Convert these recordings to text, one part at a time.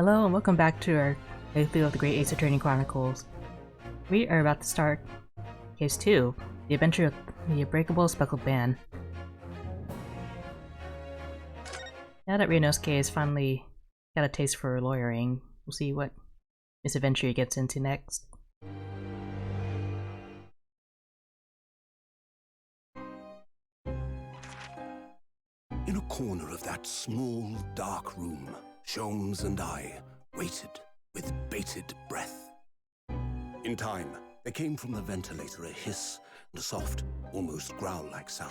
Hello and welcome back to our playthrough of the Great Ace Attorney Chronicles. We are about to start Case 2, The Adventure of the Unbreakable Speckled Band. Now that Ryunosuke has finally got a taste for lawyering, we'll see what misadventure he gets into next. In a corner of that small, dark room, Sholmes and I waited with bated breath. In time, there came from the ventilator a hiss and a soft, almost growl-like sound.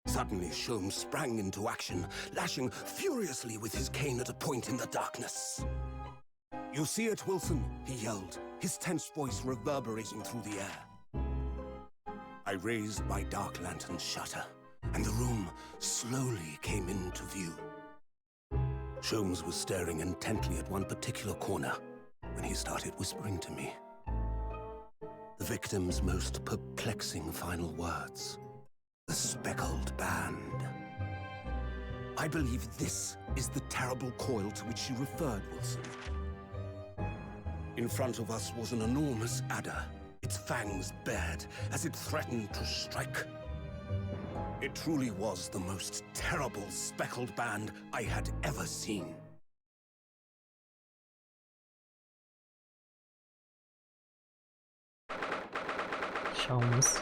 Suddenly, Sholmes sprang into action, lashing furiously with his cane at a point in the darkness. "You see it, Wilson?" he yelled, his tense voice reverberating through the air. I raised my dark lantern's shutter, and the room slowly came into view. Sholmes was staring intently at one particular corner when he started whispering to me. The victim's most perplexing final words. The speckled band. I believe this is the terrible coil to which you referred, Wilson. In front of us was an enormous adder, its fangs bared as it threatened to strike. It truly was the most terrible speckled band I had ever seen. Sholmes.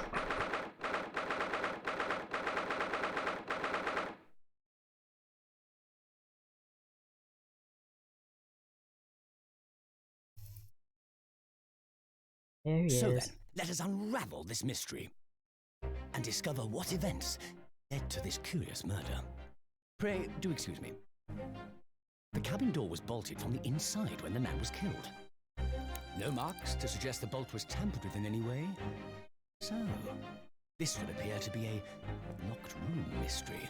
There he So is. then, let us unravel this mystery and discover what events led to this curious murder. Pray, do excuse me. The cabin door was bolted from the inside when the man was killed. No marks to suggest the bolt was tampered with in any way. So, this would appear to be a locked room mystery.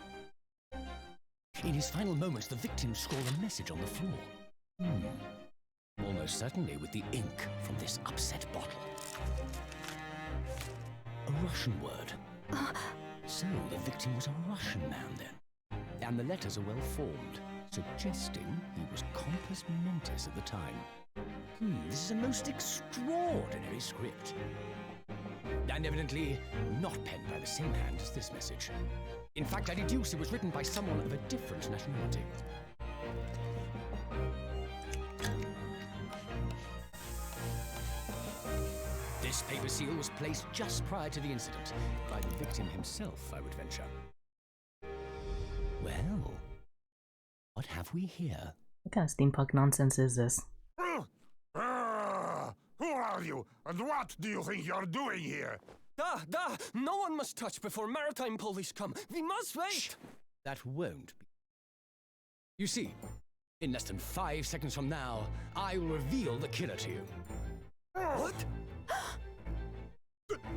In his final moments, the victim scrawled a message on the floor. Almost certainly with the ink from this upset bottle. A Russian word. So the victim was a Russian man then. And the letters are well formed, suggesting he was compos mentis at the time. This is a most extraordinary script. And evidently not penned by the same hand as this message. In fact, I deduce it was written by someone of a different nationality. This paper seal was placed just prior to the incident, by the victim himself, I would venture. Well, what have we here? What kind of steampunk nonsense is this? Who are you, and what do you think you're doing here? No one must touch before maritime police come. We must wait! Shh. That won't be. You see, in less than 5 seconds from now, I will reveal the killer to you. What?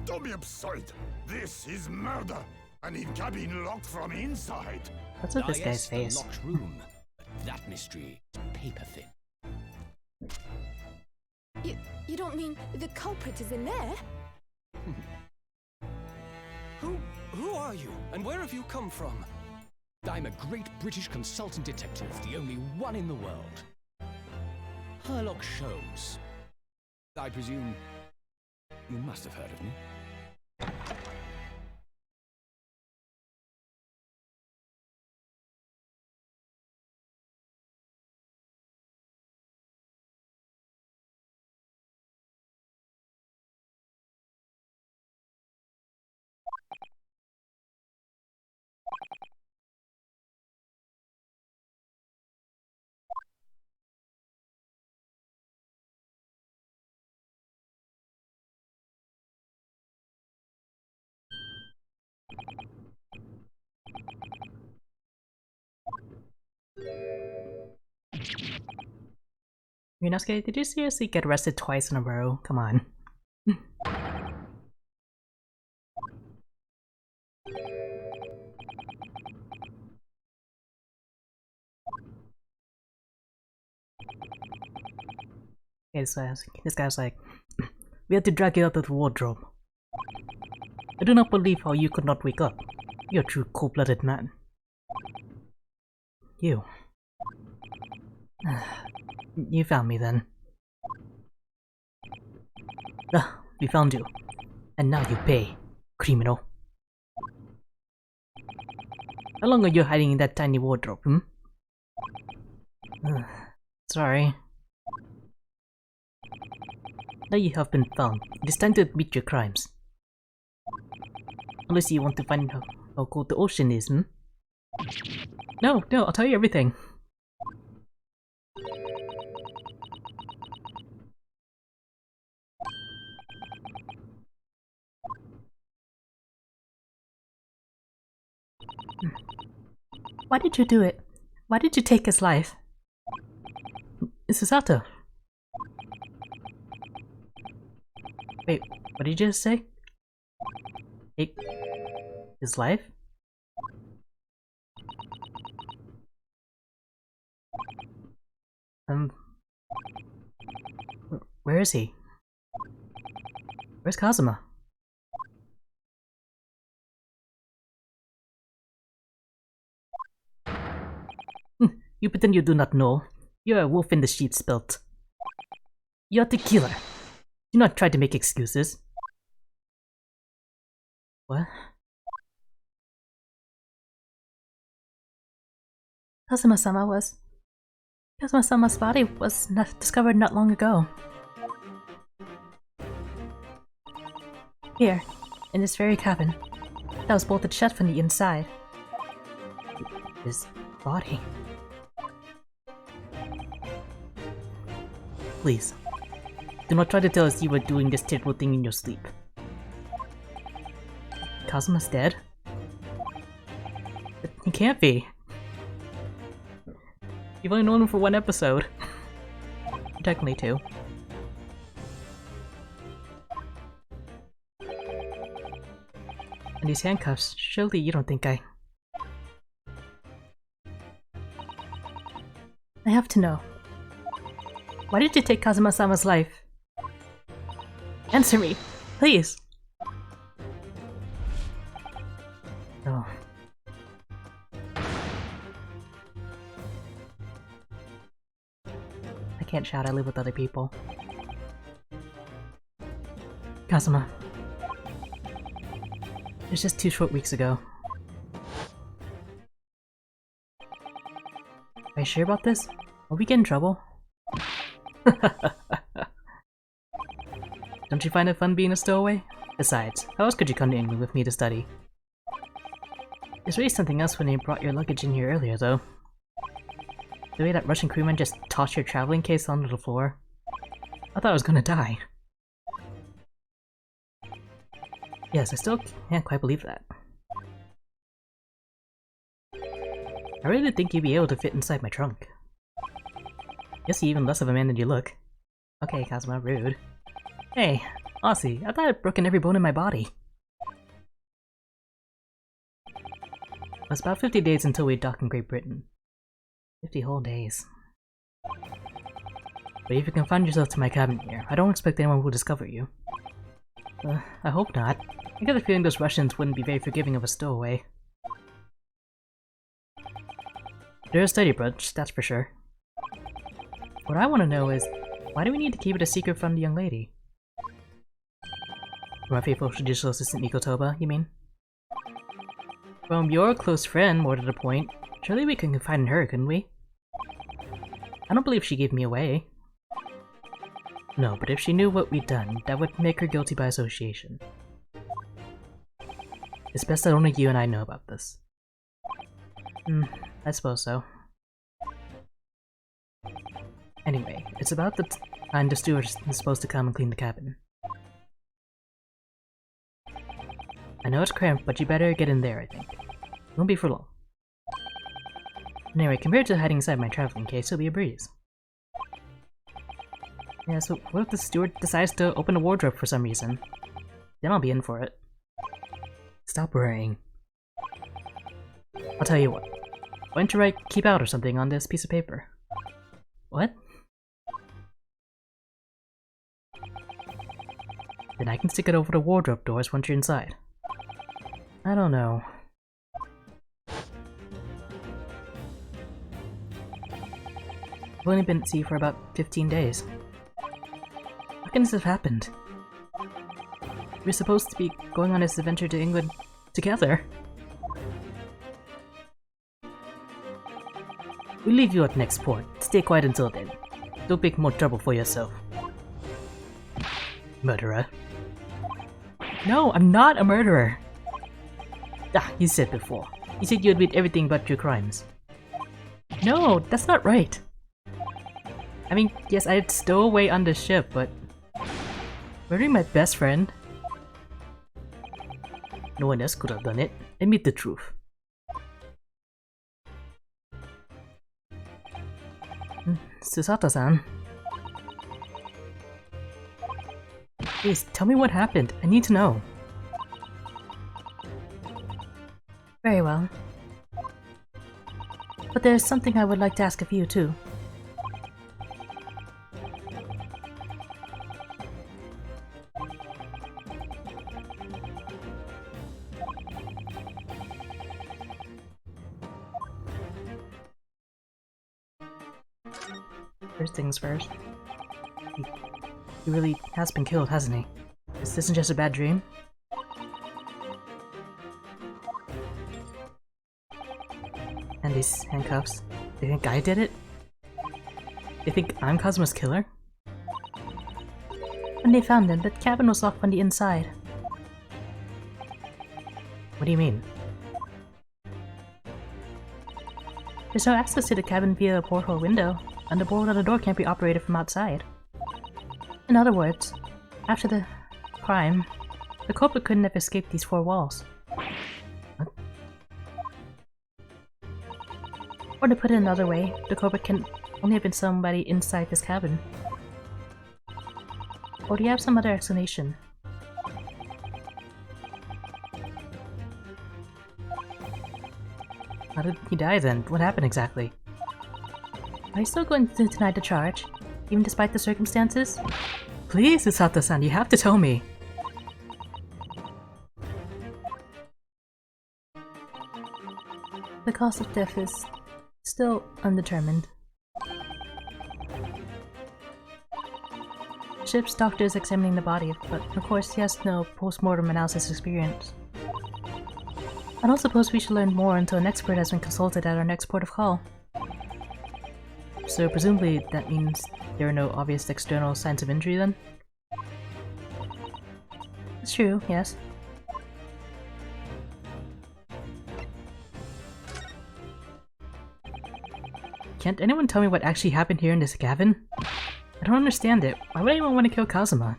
Don't be absurd. This is murder. And in cabin locked from inside. What's with this guy's The face? locked room. But that mystery is paper thin. You don't mean the culprit is in there? Who are you, and where have you come from? I'm a great British consultant detective, the only one in the world. Sherlock Sholmes. I presume you must have heard of me. Ryunosuke, did you seriously get arrested twice in a row? Come on. Okay, so this guy's like, we had to drag you out of the wardrobe. I do not believe how you could not wake up. You're a true cold-blooded man. You. You found me then. We found you. And now you pay, criminal. How long are you hiding in that tiny wardrobe, hmm? Sorry. Now you have been found. It is time to admit your crimes. Unless you want to find how cold the ocean is, hmm? No, I'll tell you everything. Why did you do it? Why did you take his life? Susato. Wait, what did you just say? Take his life? Where is he? Where's Kazuma? You pretend you do not know. You're a wolf in the sheep's belt. You're the killer. Do not try to make excuses. What? Kazuma-sama's body was discovered not long ago. Here, in this very cabin, that was bolted shut from the inside. His body. Please, do not try to tell us you were doing this terrible thing in your sleep. Kazuma's dead? But he can't be. You've only known him for one episode. Technically two. And these handcuffs, surely you don't think I have to know. Why did you take Kazuma-sama's life? Answer me, please! Oh. I can't shout, I live with other people. Kazuma. It was just 2 short weeks ago. Are you sure about this? Will we get in trouble? Don't you find it fun being a stowaway? Besides, how else could you come to England with me to study? There's really something else when you brought your luggage in here earlier, though. The way that Russian crewman just tossed your traveling case onto the floor. I thought I was gonna die. Yes, I still can't quite believe that. I really did think you'd be able to fit inside my trunk. Guess you're even less of a man than you look. Okay, Kazuma, rude. Hey, Aussie, I thought I'd broken every bone in my body. It's about 50 days until we dock in Great Britain. 50 whole days. But if you confine yourself to my cabin here, I don't expect anyone will discover you. I hope not. I get the feeling those Russians wouldn't be very forgiving of a stowaway. They're a steady bunch, that's for sure. What I want to know is, why do we need to keep it a secret from the young lady? From our faithful judicial assistant Mikotoba, you mean? From your close friend, more to the point, surely we can confide in her, couldn't we? I don't believe she gave me away. No, but if she knew what we'd done, that would make her guilty by association. It's best that only you and I know about this. I suppose so. Anyway, it's about the time the steward is supposed to come and clean the cabin. I know it's cramped, but you better get in there, I think. It won't be for long. Anyway, compared to hiding inside my traveling case, it'll be a breeze. Yeah, so what if the steward decides to open a wardrobe for some reason? Then I'll be in for it. Stop worrying. I'll tell you what. Why don't you write "keep out" or something on this piece of paper? What? Then I can stick it over the wardrobe doors once you're inside. I don't know. I've only been at sea for about 15 days. How can this have happened? We're supposed to be going on this adventure to England together. We'll leave you at next port. Stay quiet until then. Don't make more trouble for yourself. Murderer. No, I'm not a murderer! Ah, you said before. You said you admit everything but your crimes. No, that's not right! I mean, yes, I'd stow away on the ship, but... murdering my best friend? No one else could have done it. Admit the truth. Susato-san. Please, tell me what happened. I need to know. Very well. But there's something I would like to ask of you, too. First things first. He really has been killed, hasn't he? This isn't just a bad dream? And these handcuffs. They think I did it? They think I'm Kazuma's killer? When they found him, the cabin was locked on the inside. What do you mean? There's no access to the cabin via a porthole window, and the bolt on the door can't be operated from outside. In other words, after the crime, the culprit couldn't have escaped these four walls. What? Or to put it another way, the culprit can only have been somebody inside this cabin. Or do you have some other explanation? How did he die then? What happened exactly? Are you still going to deny the charge, even despite the circumstances? Please, Usato-san, you have to tell me! The cause of death is still undetermined. Ship's doctor is examining the body, but of course he has no post-mortem analysis experience. I don't suppose we should learn more until an expert has been consulted at our next port of call. So presumably that means there are no obvious external signs of injury then? It's true, yes. Can't anyone tell me what actually happened here in this cabin? I don't understand it. Why would anyone want to kill Kazuma?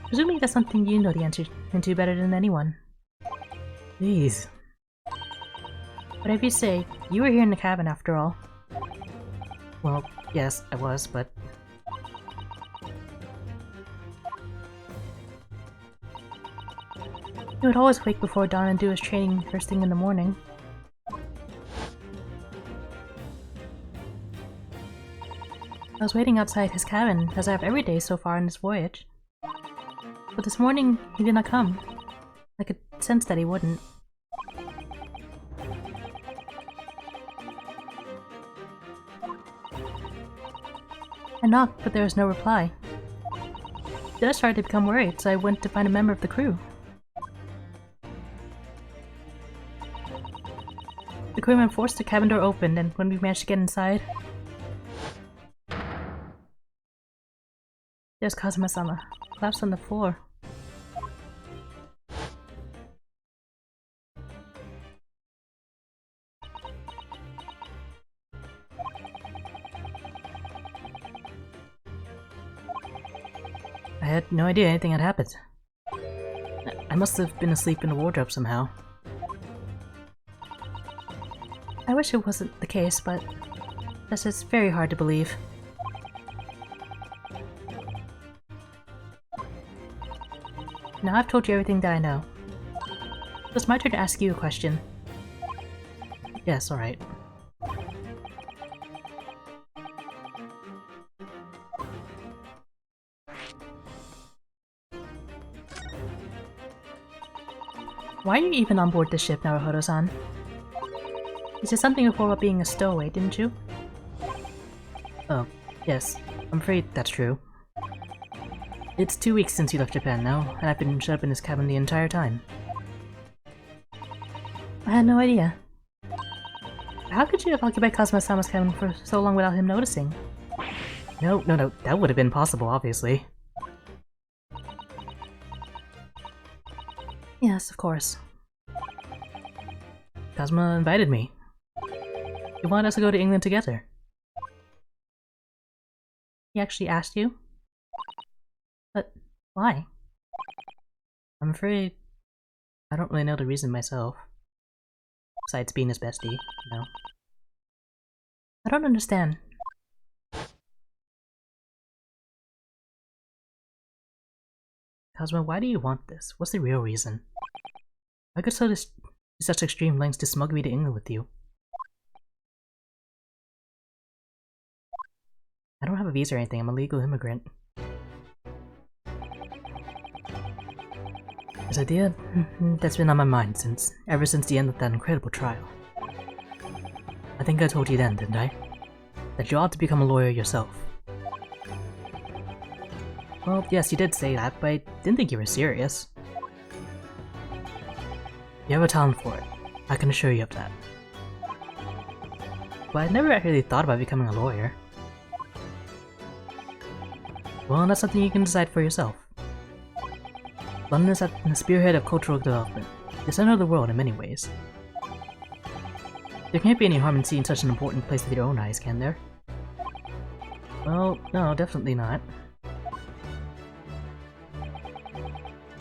Presumably that's something you know the answer to better than anyone. Please. Whatever you say, you were here in the cabin after all. Well, yes, I was, but... He would always wake before dawn and do his training first thing in the morning. I was waiting outside his cabin, as I have every day so far in this voyage. But this morning, he did not come. I could sense that he wouldn't. I knocked, but there was no reply. Then I started to become worried, so I went to find a member of the crew. The crewman forced the cabin door open, and when we managed to get inside, there's Kazuma-sama, collapsed on the floor. I had no idea anything had happened. I must have been asleep in the wardrobe somehow. I wish it wasn't the case, but that's just very hard to believe. Now I've told you everything that I know. It's my turn to ask you a question. Yes, alright. Why are you even on board this ship, Naruhodo-san? You said something before about being a stowaway, didn't you? Oh, yes. I'm afraid that's true. It's 2 weeks since you left Japan now, and I've been shut up in this cabin the entire time. I had no idea. How could you have occupied Kazuma-sama's cabin for so long without him noticing? No, that would have been possible, obviously. Yes, of course. Kazuma invited me. He wanted us to go to England together. He actually asked you? But why? I'm afraid I don't really know the reason myself. Besides being his bestie, you know. I don't understand. Kazuma, why do you want this? What's the real reason? Why could go to such extreme lengths to smuggle me to England with you? I don't have a visa or anything, I'm a legal immigrant. This idea, that's been on my mind ever since the end of that incredible trial. I think I told you then, didn't I? That you ought to become a lawyer yourself. Well, yes, you did say that, but I didn't think you were serious. You have a talent for it, I can assure you of that. But I never really thought about becoming a lawyer. Well, that's something you can decide for yourself. London is at the spearhead of cultural development, the center of the world in many ways. There can't be any harm in seeing such an important place with your own eyes, can there? Well, no, definitely not.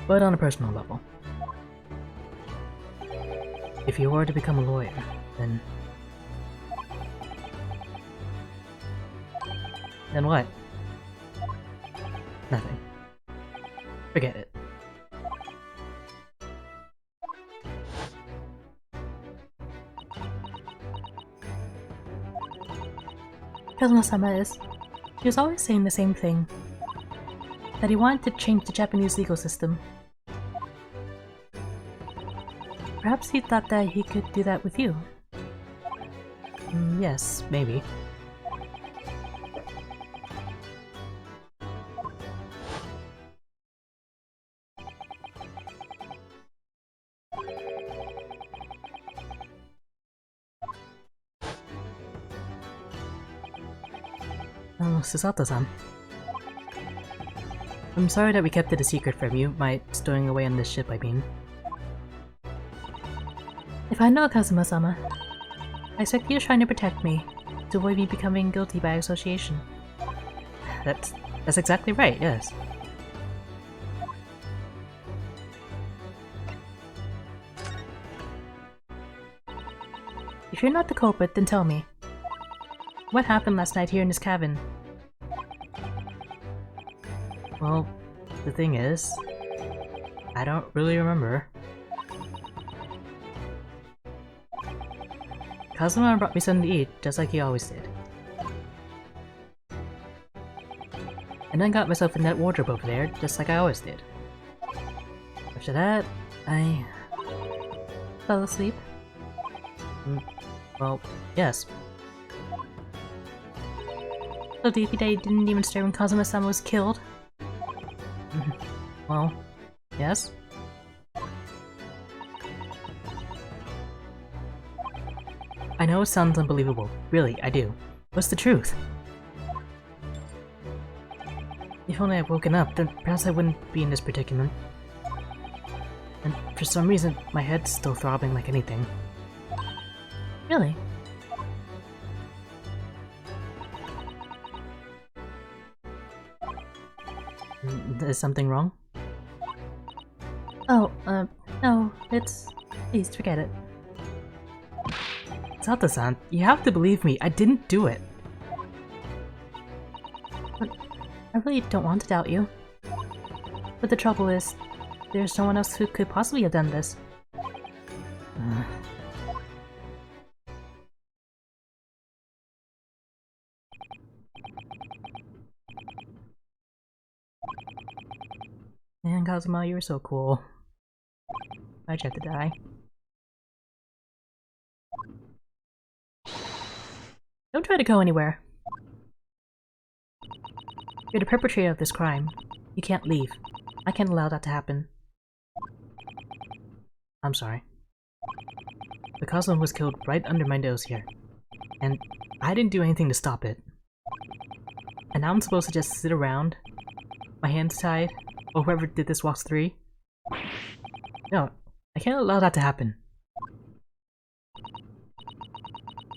But on a personal level. If you were to become a lawyer, then... Then what? Nothing. Forget it. Kazuma-sama is. He was always saying the same thing. That he wanted to change the Japanese legal system. Perhaps he thought that he could do that with you. Yes, maybe. Oh, Susato-san. I'm sorry that we kept it a secret from you, my stowing away on this ship, I mean. If I know Kazuma-sama, I expect you are trying to protect me, to avoid me becoming guilty by association. That's exactly right, yes. If you're not the culprit, then tell me. What happened last night here in this cabin? Well, the thing is, I don't really remember. Kazuma brought me something to eat, just like he always did. And then got myself in that wardrobe over there, just like I always did. After that, I... fell asleep. Well, yes. So do you think I didn't even stir when Kazuma-sama was killed? Well, yes. I know it sounds unbelievable. Really, I do. What's the truth? If only I'd woken up, then perhaps I wouldn't be in this predicament. And for some reason, my head's still throbbing like anything. Really? Is something wrong? Oh, no, it's... Please, forget it. Sato-san, you have to believe me, I didn't do it. But I really don't want to doubt you. But the trouble is, there's no one else who could possibly have done this. Man, Kazuma, you were so cool. Why'd you have to die? Don't try to go anywhere. You're the perpetrator of this crime. You can't leave. I can't allow that to happen. I'm sorry. The Cosmo was killed right under my nose here. And I didn't do anything to stop it. And now I'm supposed to just sit around? My hands tied? Or whoever did this walks 3? No, I can't allow that to happen.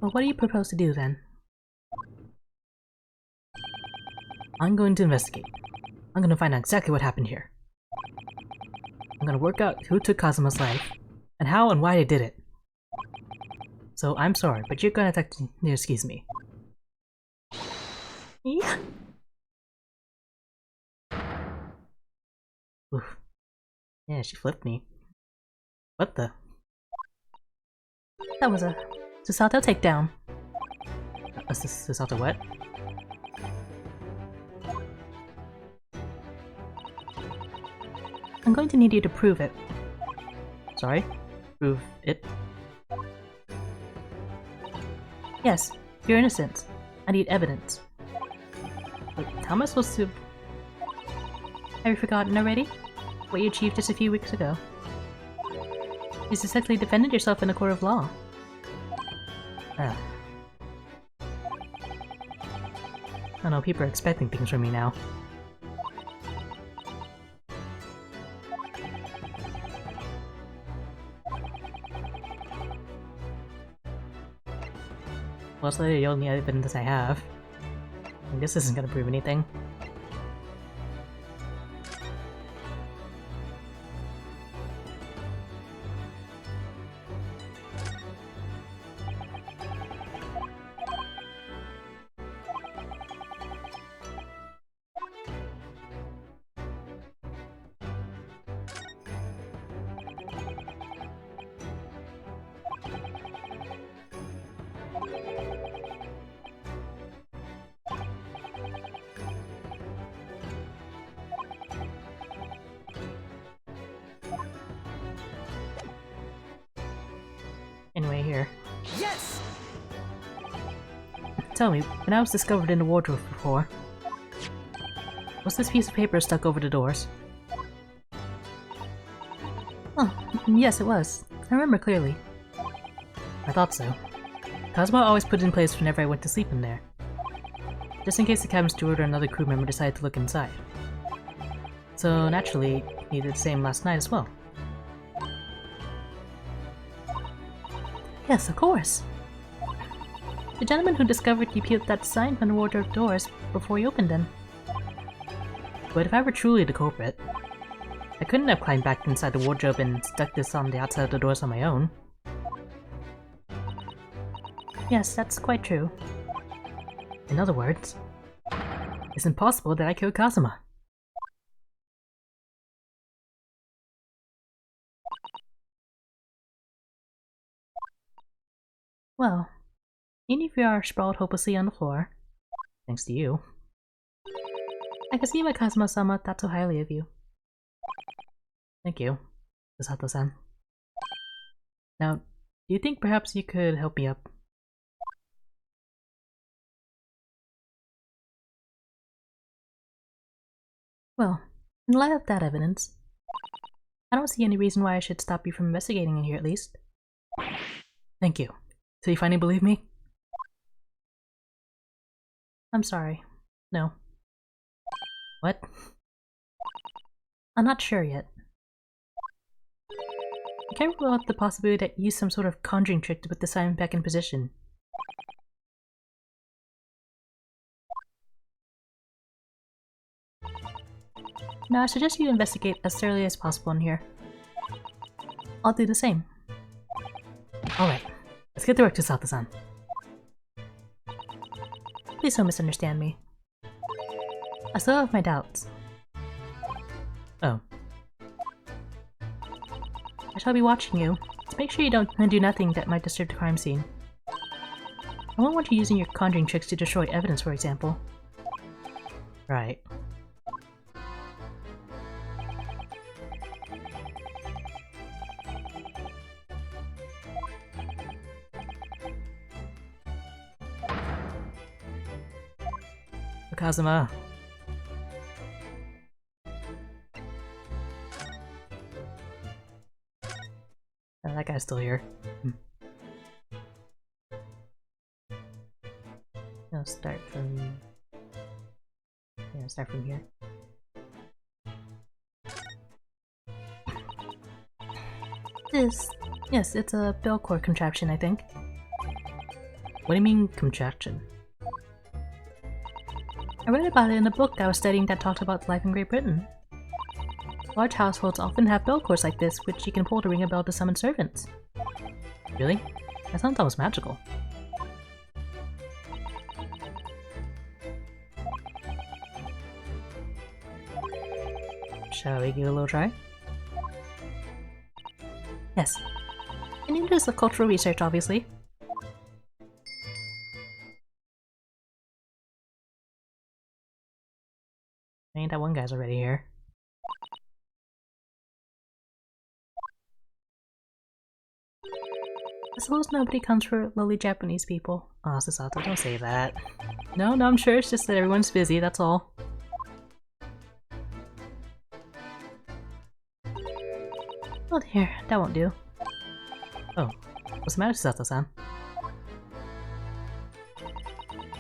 Well, what do you propose to do then? I'm going to investigate. I'm going to find out exactly what happened here. I'm going to work out who took Kazuma's life, and how and why they did it. So I'm sorry, but you're going to have to excuse me. Yeah. Oof. Yeah, she flipped me. What the? That was a Susato takedown. A Susato what? I'm going to need you to prove it. Sorry? Prove it? Yes, you're innocent. I need evidence. But how am I supposed to... Have you forgotten already? What you achieved just a few weeks ago? You successfully defended yourself in a court of law. Ah. I know, people are expecting things from me now. Well, it's literally the only evidence I have. And this isn't gonna prove anything. Anyway, here. Yes! Tell me, when I was discovered in the wardrobe before, was this piece of paper stuck over the doors? Oh, yes it was. I remember clearly. I thought so. Cosmo always put it in place whenever I went to sleep in there. Just in case the cabin steward or another crew member decided to look inside. So naturally, he did the same last night as well. Yes, of course. The gentleman who discovered you peeled that sign from the wardrobe doors before you opened them. But if I were truly the culprit, I couldn't have climbed back inside the wardrobe and stuck this on the outside of the doors on my own. Yes, that's quite true. In other words, it's impossible that I killed Kazuma. Well, even if you are sprawled hopelessly on the floor, thanks to you, I can see why Kazuma-sama thought so highly of you. Thank you, Misato-san. Now, do you think perhaps you could help me up? Well, in light of that evidence, I don't see any reason why I should stop you from investigating in here at least. Thank you. So you finally believe me? I'm sorry. No. What? I'm not sure yet. I can't rule out the possibility that you used some sort of conjuring trick to put the sign back in position. Now I suggest you investigate as thoroughly as possible in here. I'll do the same. Alright, let's get to work, Chisato-san. Please don't misunderstand me. I still have my doubts. Oh. I shall be watching you, so make sure you don't do nothing that might disturb the crime scene. I won't want you using your conjuring tricks to destroy evidence, for example. Right. Kazuma, guy's still here. I'll start from... Yeah, start from here. This... Yes, it's a bell cord contraption, I think. What do you mean, contraption? I read about it in a book I was studying that talked about life in Great Britain. Large households often have bell cords like this, which you can pull to ring a bell to summon servants. Really? I thought that was magical. Shall we give it a little try? Yes. And it is a cultural research, obviously. Ain't that one guy's already here. I suppose nobody comes for lowly Japanese people. Oh, Sasato, don't say that. No, I'm sure it's just that everyone's busy, that's all. Oh dear, that won't do. Oh, what's the matter, Sasato-san?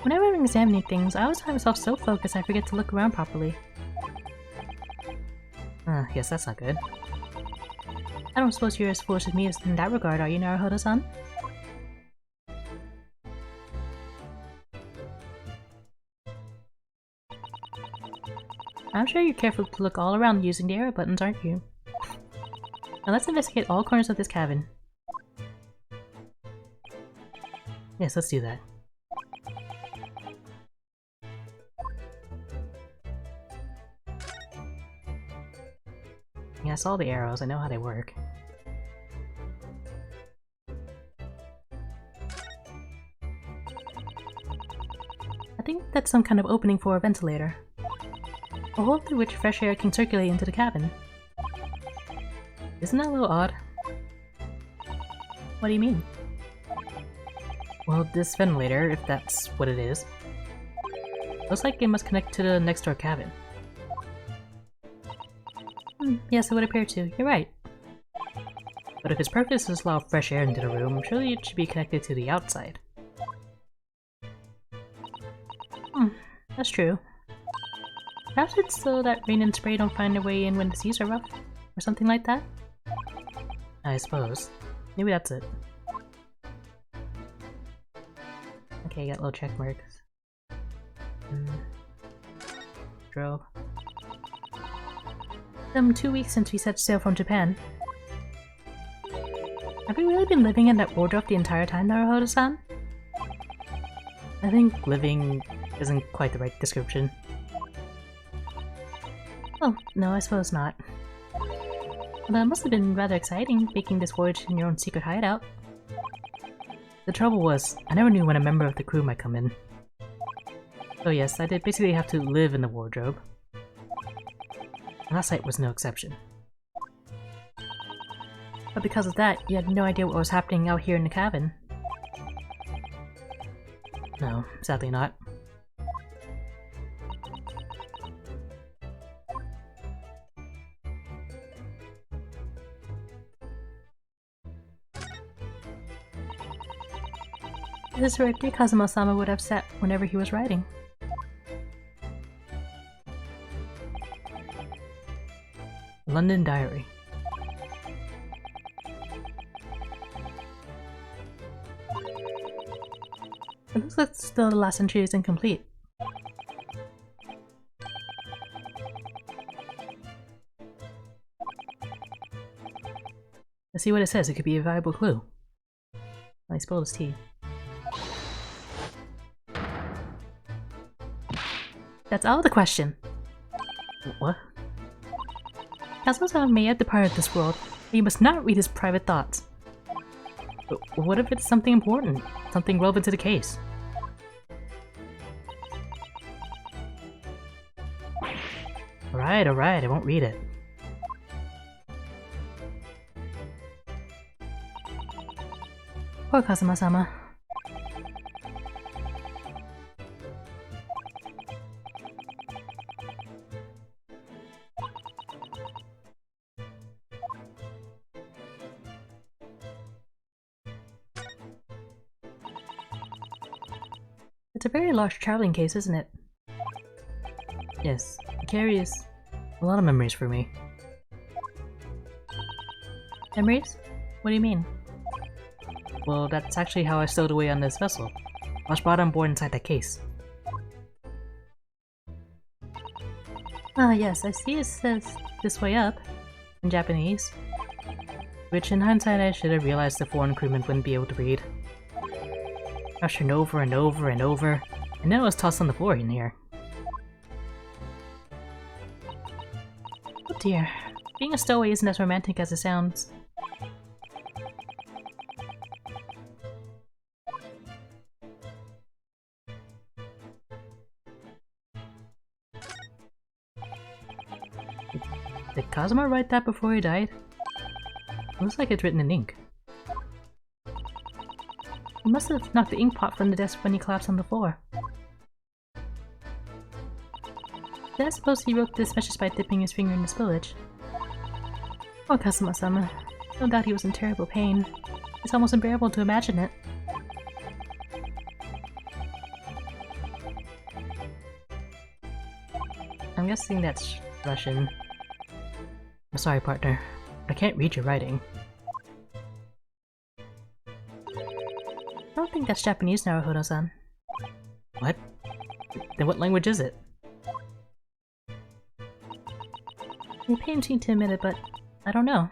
Whenever I'm examining things, I always find myself so focused I forget to look around properly. Yes, that's not good. I don't suppose you're as foolish as me in that regard, are you, Naruhodo-san? I'm sure you're careful to look all around using the arrow buttons, aren't you? Now let's investigate all corners of this cabin. Yes, let's do that. Yeah, I saw the arrows, I know how they work. I think that's some kind of opening for a ventilator. A hole through which fresh air can circulate into the cabin. Isn't that a little odd? What do you mean? Well, this ventilator, if that's what it is, looks like it must connect to the next door cabin. Yes, it would appear to. You're right. But if its purpose is to allow fresh air into the room, surely it should be connected to the outside. That's true. Perhaps it's so that rain and spray don't find their way in when the seas are rough, or something like that? I suppose. Maybe that's it. Okay, got little check marks. Drove. Some 2 weeks since we set sail from Japan. Have we really been living in that wardrobe the entire time, Naruhodo-san? I think living isn't quite the right description. Oh, no, I suppose not. Although it must have been rather exciting, making this voyage in your own secret hideout. The trouble was, I never knew when a member of the crew might come in. So yes, I did basically have to live in the wardrobe. And that site was no exception. But because of that, you had no idea what was happening out here in the cabin. No, sadly not. This is where dear Kazuma-sama would have sat whenever he was writing. London Diary. It looks like still the last entry is incomplete. Let's see what it says, it could be a valuable clue. I spilled his tea. That's all the question! What? Kazuma-sama may have departed this world, but you must not read his private thoughts. But what if it's something important? Something relevant to the case? Alright, I won't read it. Poor Kazuma-sama. It's a very large traveling case, isn't it? Yes, it carries a lot of memories for me. Memories? What do you mean? Well, that's actually how I stowed away on this vessel. I was brought on board inside that case. Ah yes, I see it says "this way up" in Japanese. Which in hindsight I should have realized the foreign crewmen wouldn't be able to read. I turned over and over and over, and then I was tossed on the floor in here. Oh dear, being a stowaway isn't as romantic as it sounds. Did Kazuma write that before he died? It looks like it's written in ink. He must have knocked the ink pot from the desk when he collapsed on the floor. Then I suppose he wrote this message by dipping his finger in the spillage. Oh, Kazuma-sama. No doubt he was in terrible pain. It's almost unbearable to imagine it. I'm guessing that's Russian. I'm sorry, partner. I can't read your writing. I don't think that's Japanese, Naruhodo-san. What? Then what language is it? The pain seemed to admit it, but I don't know.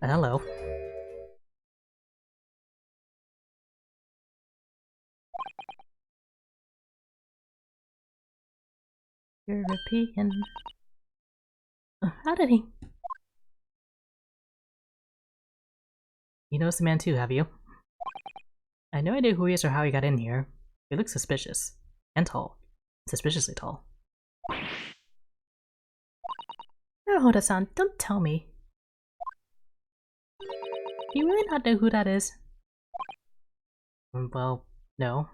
Hello. European. How did he? You noticed the man too, have you? I have no idea who he is or how he got in here. He looks suspicious. And tall. Suspiciously tall. Naruhodo-san, don't tell me. Do you really not know who that is? Well, no.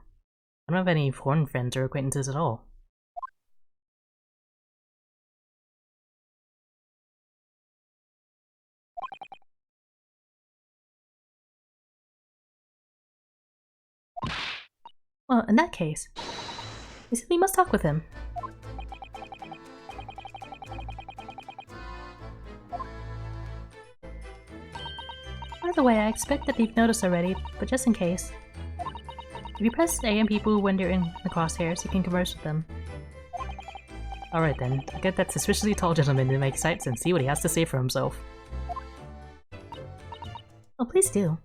I don't have any foreign friends or acquaintances at all. Well, in that case, we simply must talk with him. By the way, I expect that you've noticed already, but just in case. If you press A on people when they're in the crosshairs, you can converse with them. Alright then, I'll get that suspiciously tall gentleman in my sights and see what he has to say for himself. Oh, please do.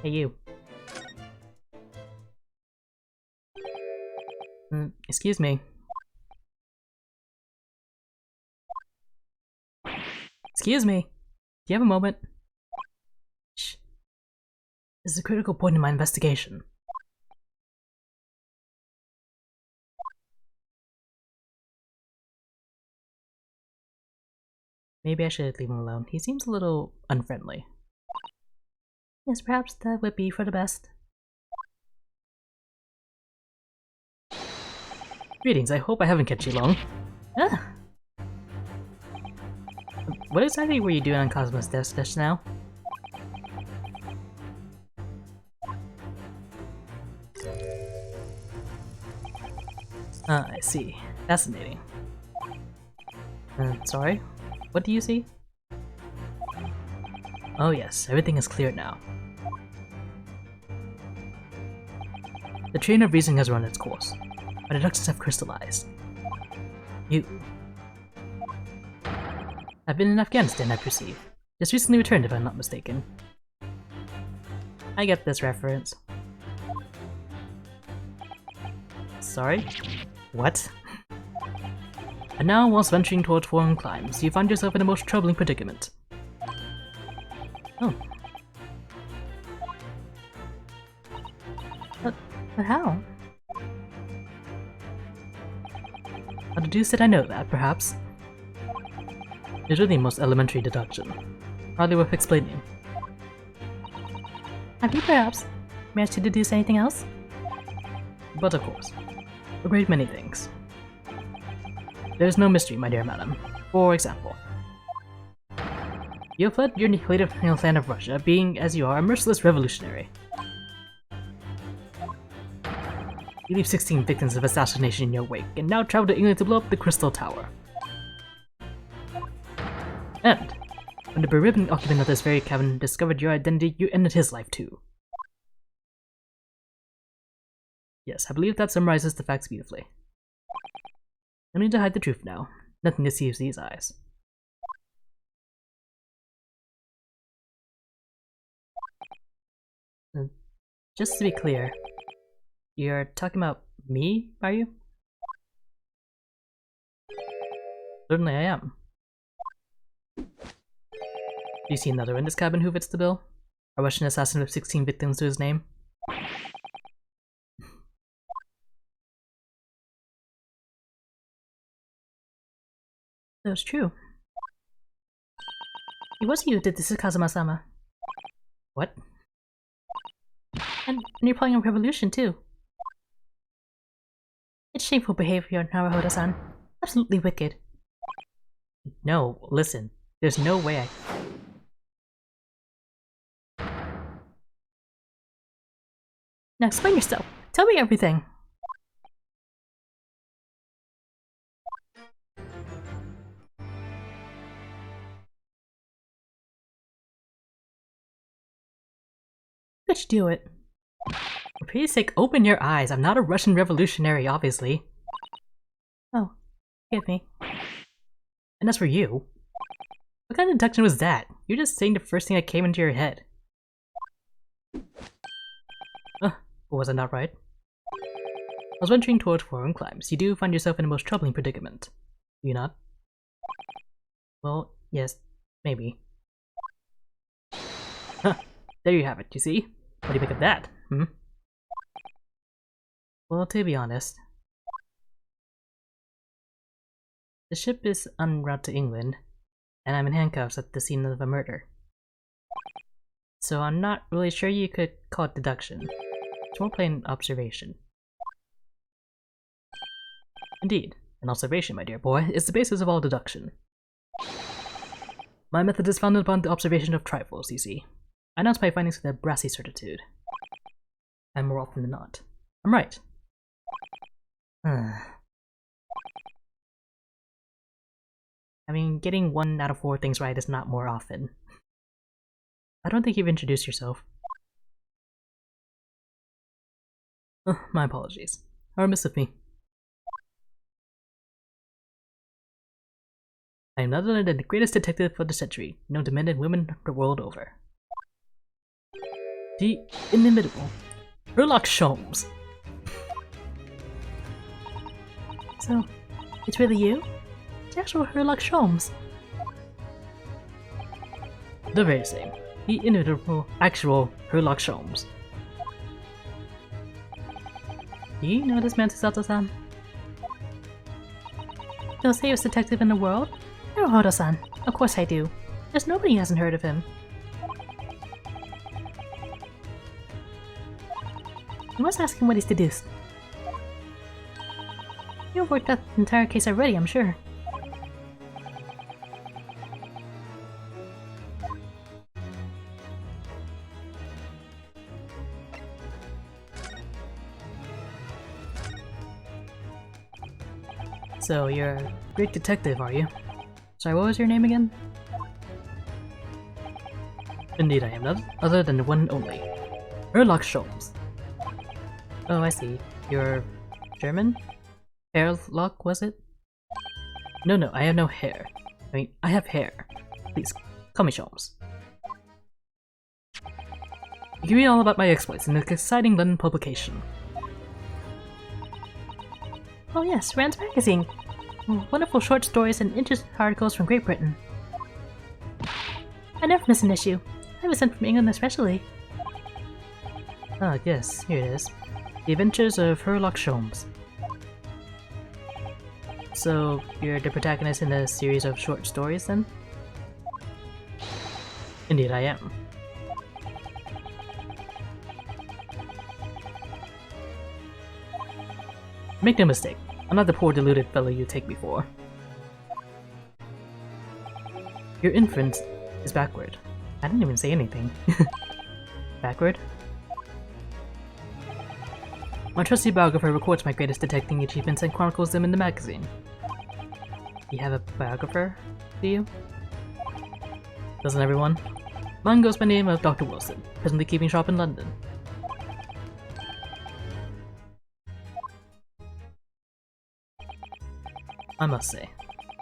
Hey, you. Excuse me. Excuse me. Do you have a moment? Shh. This is a critical point in my investigation. Maybe I should leave him alone. He seems a little unfriendly. Yes, perhaps that would be for the best. Greetings, I hope I haven't kept you long. Ah! What exactly were you doing on Cosmo's desk just now? Ah, I see. Fascinating. Sorry? What do you see? Oh yes, everything is clear now. The train of reasoning has run its course. My deductions have crystallized. You... I've been in Afghanistan, I perceive. Just recently returned, if I'm not mistaken. I get this reference. Sorry? What? And now, whilst venturing towards foreign climes, you find yourself in a most troubling predicament. Oh. But how? How deduce did I know that, perhaps? It's really the most elementary deduction. Hardly worth explaining. Have you perhaps managed to deduce anything else? But of course. A great many things. There's no mystery, my dear madam. For example, you have fled your native land of Russia, being, as you are, a merciless revolutionary. You leave 16 victims of assassination in your wake, and now travel to England to blow up the Crystal Tower. And, when the beribboned occupant of this very cabin discovered your identity, you ended his life too. Yes, I believe that summarizes the facts beautifully. No need to hide the truth now. Nothing deceives these eyes. Just to be clear, you're talking about me, are you? Certainly I am. Do you see another in this cabin who fits the bill? A Russian assassin with 16 victims to his name? That's true. It was you who did this to Kazuma-sama. What? And you're planning a revolution too. It's shameful behavior, Naruhodo-san. Absolutely wicked. No, listen. There's no way Now explain yourself. Tell me everything. Let's do it. For pity's sake, open your eyes. I'm not a Russian revolutionary, obviously. Oh, forgive me. And as for you, what kind of deduction was that? You're just saying the first thing that came into your head. Was I not right? I was venturing towards foreign climes. You do find yourself in a most troubling predicament. Do you not? Well, yes, maybe. Huh, there you have it, you see? What do you make of that, hmm? Well, to be honest, the ship is en route to England, and I'm in handcuffs at the scene of a murder. So I'm not really sure you could call it deduction. It's more plain observation. Indeed, an observation, my dear boy, is the basis of all deduction. My method is founded upon the observation of trifles, you see. I announce my findings with a brassy certitude. And more often than not, I'm right. I mean, getting 1 out of 4 things right is not more often. I don't think you've introduced yourself. My apologies. Are remiss of me. I am none other than the greatest detective of the century, known to men and women the world over. The inimitable Sholmes. So, it's really you? It's actual Sholmes. The very same. The inimitable actual Sholmes. Do you know this man Sato-san? The safest detective in the world? Naruhodo-san. Of course I do. There's nobody who hasn't heard of him. I must ask him what he's deduced. You've worked out the entire case already, I'm sure. So, you're a great detective, are you? Sorry, what was your name again? Indeed I am, none other than the one and only. Sholmes. Oh, I see. You're German? Hairlock, was it? No, I have no hair. I mean, I have hair. Please, call me Sholmes. You can read all about my exploits in an exciting London publication. Oh yes, Rand's Magazine! Wonderful short stories and interesting articles from Great Britain. I never miss an issue. I was sent from England especially. Ah, yes, here it is. The Adventures of Sholmes. So, you're the protagonist in a series of short stories, then? Indeed, I am. Make no mistake, I'm not the poor deluded fellow you take me for. Your inference is backward. I didn't even say anything. Backward? My trusty biographer records my greatest detecting achievements and chronicles them in the magazine. You have a biographer, do you? Doesn't everyone? Mine goes by the name of Dr. Wilson, presently keeping shop in London. I must say,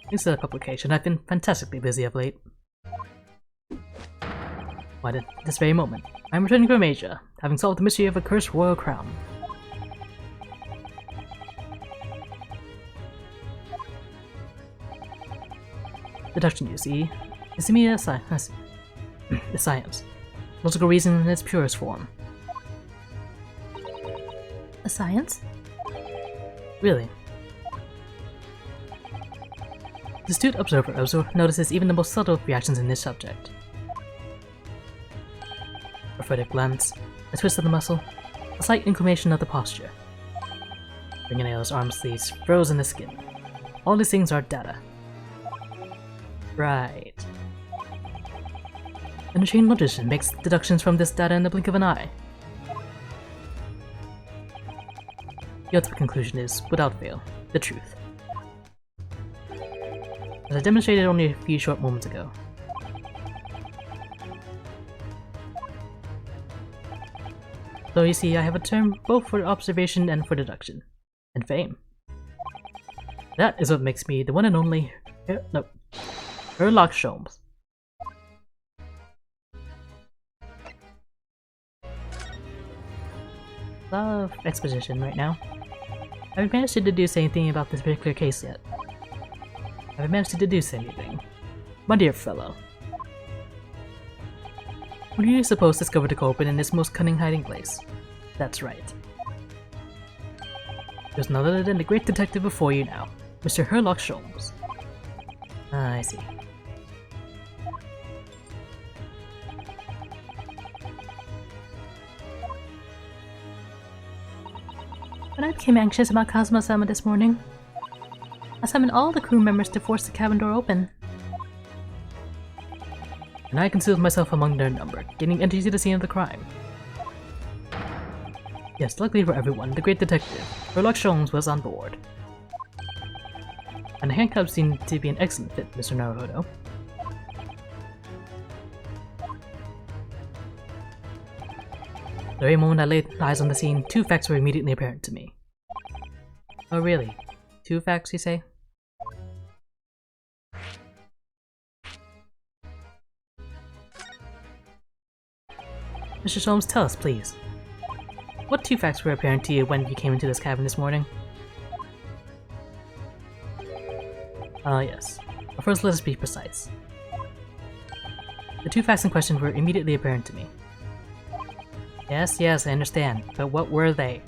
thanks to the publication, I've been fantastically busy of late. Why, at this very moment, I'm returning from Asia, having solved the mystery of a cursed royal crown. Deduction, you see, is to me a science. Logical reason in its purest form. A science? Really? The astute observer notices even the most subtle reactions in this subject. A furtive glance, a twist of the muscle, a slight inclination of the posture. Fingernails, arm sleeves, froze in the skin. All these things are data. Right. And a trained logician makes deductions from this data in the blink of an eye. The ultimate conclusion is, without fail, the truth. As I demonstrated only a few short moments ago. So you see, I have a term both for observation and for deduction. And fame. That is what makes me the one and only Sholmes. A lot of exposition right now. I haven't managed to deduce anything about this particular case yet. I haven't managed to deduce anything. My dear fellow. Who do you suppose discovered the culprit in this most cunning hiding place? That's right. There's none other than the great detective before you now, Mr. Sherlock Sholmes. Ah, I see. When I became anxious about Cosmo-sama this morning, I summoned all the crew members to force the cabin door open. And I concealed myself among their number, gaining entry to the scene of the crime. Yes, luckily for everyone, the great detective, Sherlock Sholmes, was on board. And the handcuffs seemed to be an excellent fit, Mr. Naruhodo. The very moment I laid eyes on the scene, two facts were immediately apparent to me. Oh really? Two facts, you say? Mr. Sholmes, tell us, please. What two facts were apparent to you when you came into this cabin this morning? Yes. But first, let us be precise. The two facts in question were immediately apparent to me. Yes, I understand, but what were they?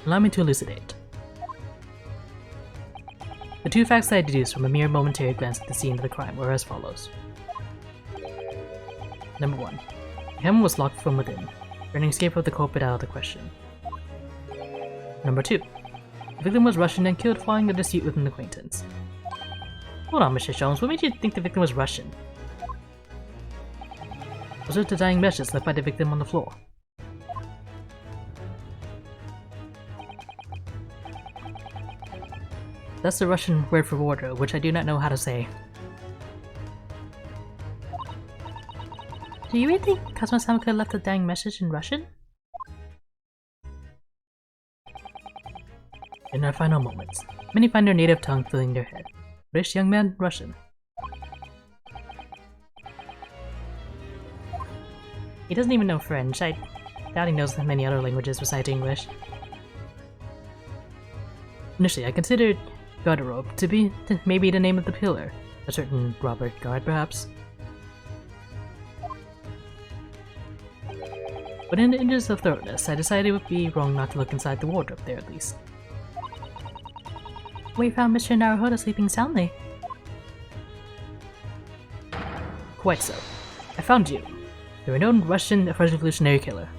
Allow me to elucidate. The two facts that I deduced from a mere momentary glance at the scene of the crime were as follows. Number 1. The cabin was locked from within, turning escape of the culprit out of the question. Number 2. The victim was Russian and killed following a dispute with an acquaintance. Hold on, Mr. Sholmes, what made you think the victim was Russian? Was it the dying message left by the victim on the floor? That's the Russian word for wardrobe, which I do not know how to say. Do you really think Cosmo-sama could have left a dying message in Russian? In our final moments, many find their native tongue filling their head. British young man, Russian. He doesn't even know French. I doubt he knows many other languages besides English. Initially, I considered Garderobe to be maybe the name of the pillar. A certain Robert Guard, perhaps. But in the interest of thoroughness, I decided it would be wrong not to look inside the wardrobe there at least. We found Mr. Naruhodo sleeping soundly. Quite so. I found you. The renowned Russian revolutionary killer.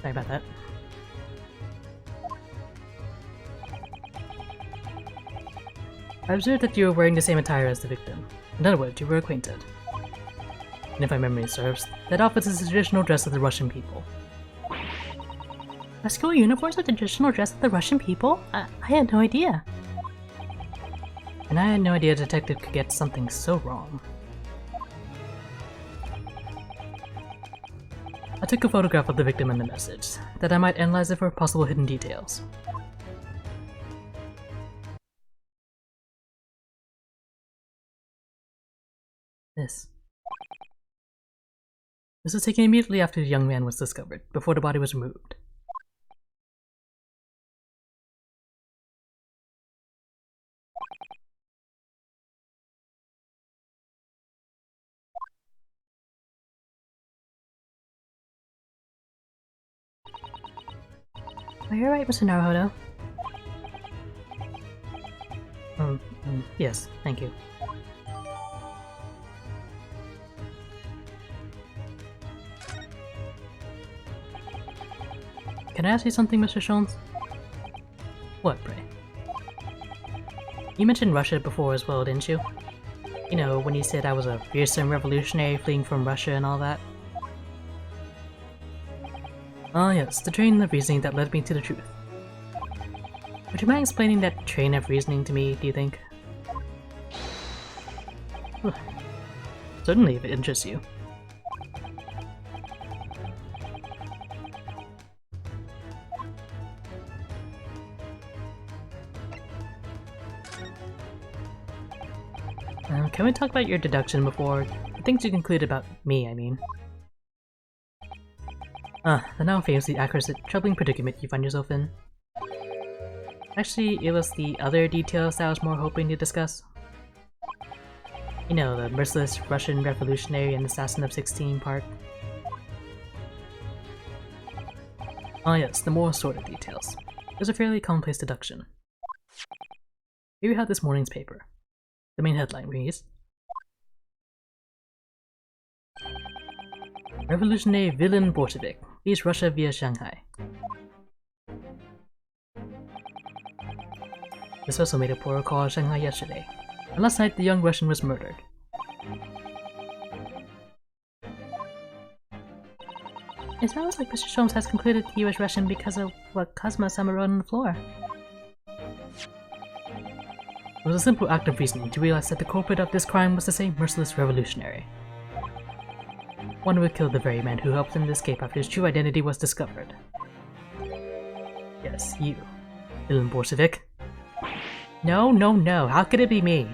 Sorry about that. I observed that you were wearing the same attire as the victim. In other words, you were acquainted. And if my memory serves, that outfit is the traditional dress of the Russian people. School uniforms are the traditional dress of the Russian people? I had no idea. And I had no idea a detective could get something so wrong. I took a photograph of the victim and the message, that I might analyze it for possible hidden details. This was taken immediately after the young man was discovered, before the body was removed. Are you alright, Mr. Naruhodo? Yes, thank you. Can I ask you something, Mr. Sholmes? What, pray? You mentioned Russia before as well, didn't you? You know, when you said I was a fearsome revolutionary fleeing from Russia and all that? Ah yes, the train of reasoning that led me to the truth. Would you mind explaining that train of reasoning to me, do you think? Certainly, if it interests you. Can we talk about your deduction before the things you conclude about me, I mean? The now famously accurate troubling predicament you find yourself in. Actually, it was the other details that I was more hoping to discuss. You know, the merciless Russian revolutionary and assassin of 16 part. Ah yes, the more sordid details. There's a fairly commonplace deduction. Here we have this morning's paper. The main headline reads, Revolutionary villain Bolshevik leaves Russia via Shanghai. This vessel made a port call Shanghai yesterday, and last night the young Russian was murdered. It sounds like Mr. Sholmes has concluded he was Russian because of what Cosmo-sama wrote on the floor. It was a simple act of reasoning to realize that the culprit of this crime was the same merciless revolutionary. One who had killed the very man who helped him to escape after his true identity was discovered. Yes, you, villain Bolshevik. No, no, no, how could it be me?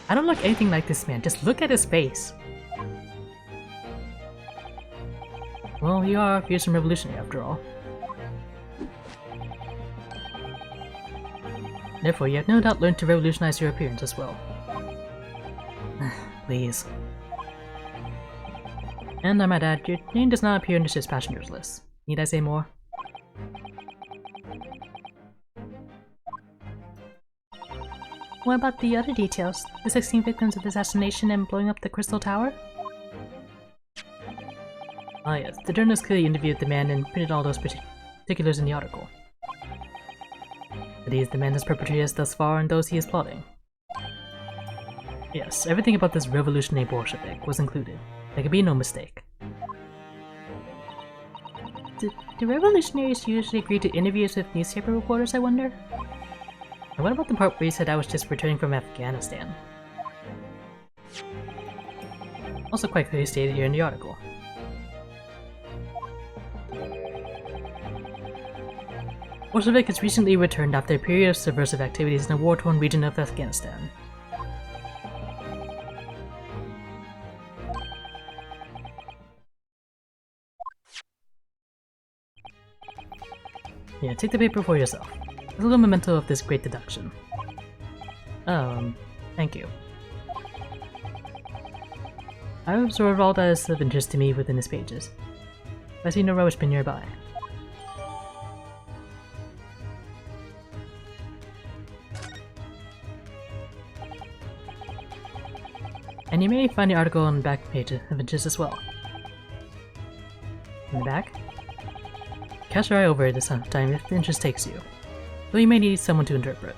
I don't look anything like this man, just look at his face. Well, you are a fearsome revolutionary after all. Therefore, you have no doubt learned to revolutionize your appearance as well. Please. And I might add, your name does not appear in the ship's passengers list. Need I say more? What about the other details? The 16 victims of the assassination and blowing up the Crystal Tower? Ah yes, the journalist clearly interviewed the man and printed all those particulars in the article. But he is the man whose perpetrators thus far and those he is plotting. Yes, everything about this revolutionary Bolshevik was included. There could be no mistake. Do revolutionaries usually agree to interviews with newspaper reporters, I wonder? And what about the part where you said I was just returning from Afghanistan? Also quite clearly stated here in the article. Bolshevik has recently returned after a period of subversive activities in a war-torn region of Afghanistan. Yeah, take the paper for yourself. It's a little memento of this great deduction. Thank you. I've absorbed all that is of interest to me within its pages. I see no rubbish bin nearby. And you may find the article on the back page of interest as well. In the back? cast your eye over it this time if the interest takes you. Though you may need someone to interpret.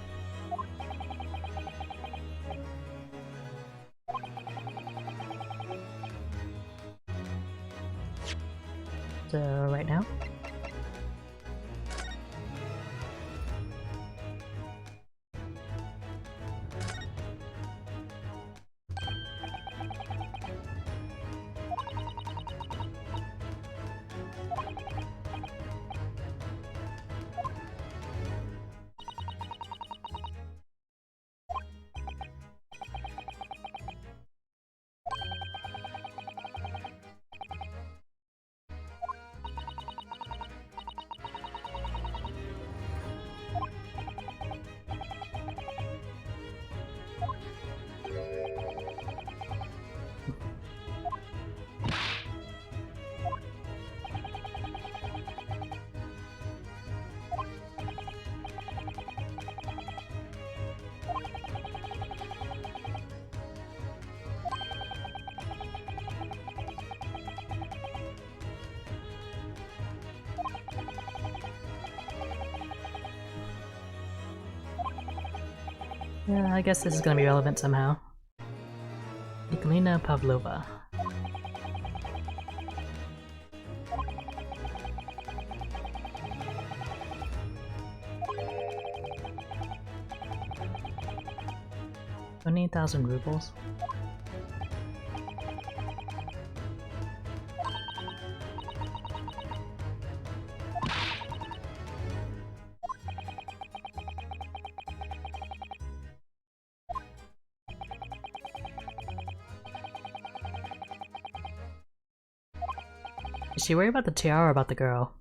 So, right now? Yeah, I guess this is gonna be relevant somehow. Nikolina Pavlova. $20,000 rubles. Is she worried about the tiara or about the girl?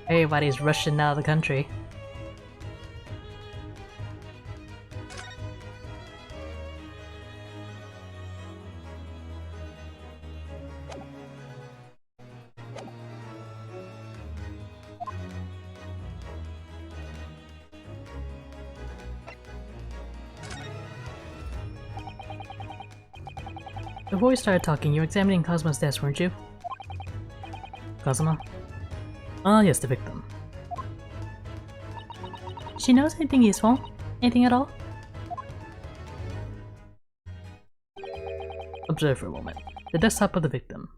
Everybody's rushing out of the country. Before we started talking, you were examining Cosmo's desk, weren't you? Cosmo? Ah, yes, the victim. She knows anything useful? Anything at all? Observe for a moment. The desktop of the victim.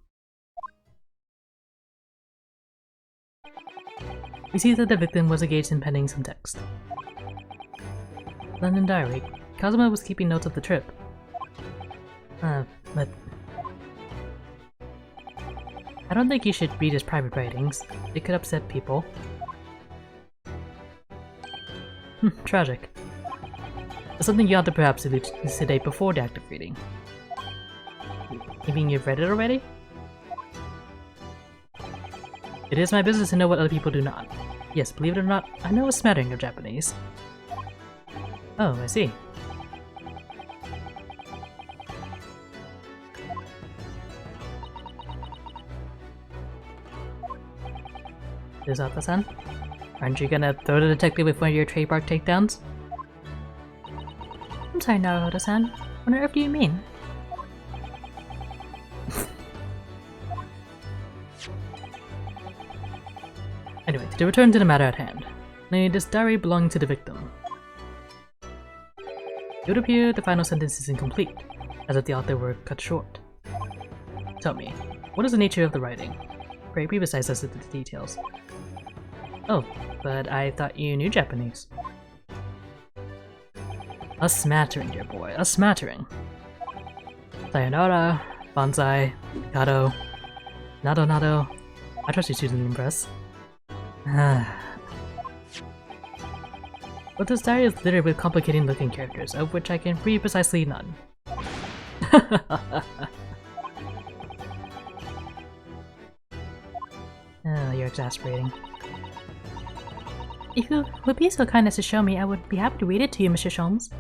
We see that the victim was engaged in penning some text. London Diary. Cosmo was keeping notes of the trip. But... I don't think you should read his private writings. It could upset people. Tragic. It's something you ought to perhaps elucidate before the act of reading. You mean you've read it already? It is my business to know what other people do not. Yes, believe it or not, I know a smattering of Japanese. Oh, I see. Desata-san? Aren't you gonna throw the detective with one of your trademark takedowns? I'm sorry, Naruhodo-san. What on earth do you mean? Anyway, to return to the matter at hand. This diary belonging to the victim. It would appear the final sentence is incomplete, as if the author were cut short. Tell me, what is the nature of the writing? Pray precise us with the details. Oh, but I thought you knew Japanese. A smattering, dear boy, a smattering. Sayonara, Banzai, Kado, Nado Nado. I trust you to impress. But this diary is littered with complicating looking characters, of which I can read precisely none. Oh, you're exasperating. If you would be so kind as to show me, I would be happy to read it to you, Mr. Sholmes.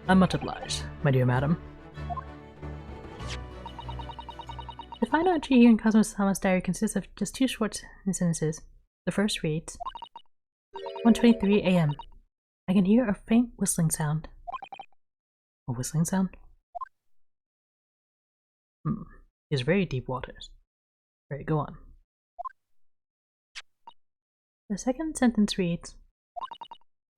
I'm much obliged, my dear madam. The final entry here in Cosmo-sama's diary consists of just 2 short sentences. The first reads, 1:23 a.m. I can hear a faint whistling sound. A whistling sound? It's very deep waters. Right, go on. The second sentence reads,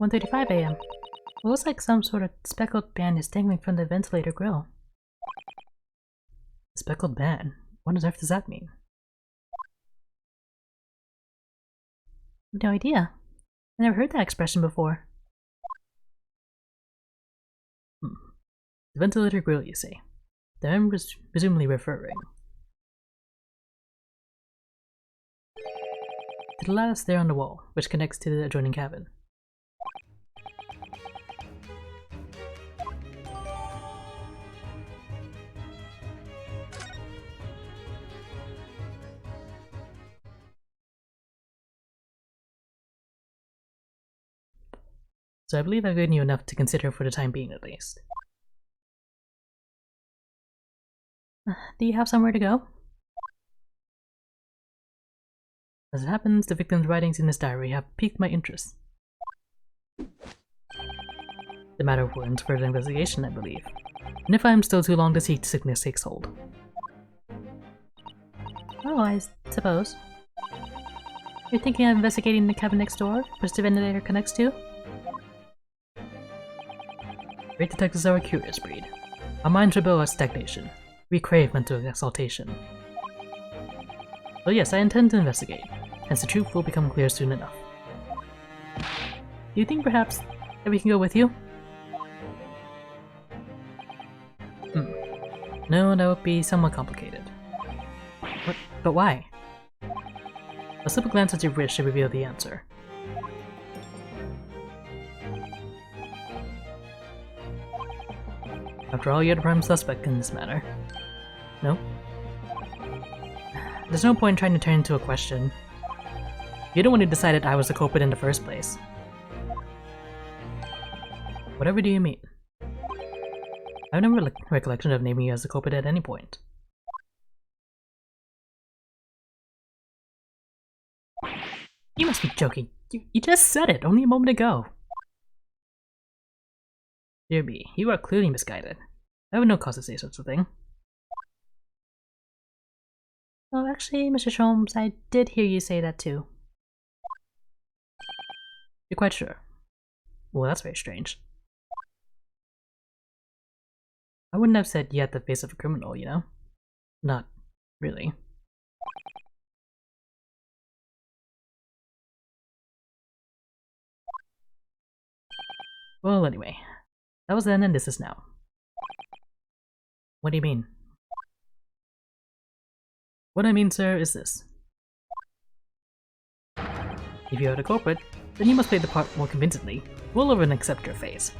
1:35 a.m. It looks like some sort of speckled band is dangling from the ventilator grill. Speckled band? What on earth does that mean? No idea. I never heard that expression before. The ventilator grill, you say. Then I'm presumably referring to the lattice there on the wall, which connects to the adjoining cabin. So I believe I've given you enough to consider for the time being, at least. Do you have somewhere to go? As it happens, the victim's writings in this diary have piqued my interest. The matter warrants further investigation, I believe. And if I am still too long to seek, sickness takes hold. Oh, I suppose. You're thinking of investigating the cabin next door, which the ventilator connects to? Great detectives are a curious breed. Our minds rebel at stagnation. We crave mental exaltation. So yes, I intend to investigate, hence the truth will become clear soon enough. Do you think perhaps that we can go with you? No, that would be somewhat complicated. But why? A simple glance at your wrist should reveal the answer. After all, you're the prime suspect in this matter. No? There's no point in trying to turn it into a question. You're the one who decided I was the culprit in the first place. Whatever do you mean? I have no recollection of naming you as the culprit at any point. You must be joking. You just said it only a moment ago. Dear me, you are clearly misguided. I have no cause to say such a thing. Well, actually, Mr. Sholmes, I did hear you say that too. You're quite sure? Well, that's very strange. I wouldn't have said you had the face of a criminal, you know? Not really. Well, anyway. That was then and this is now. What do you mean? What I mean, sir, is this. If you are the culprit, then you must play the part more convincingly. Roll over and accept your face.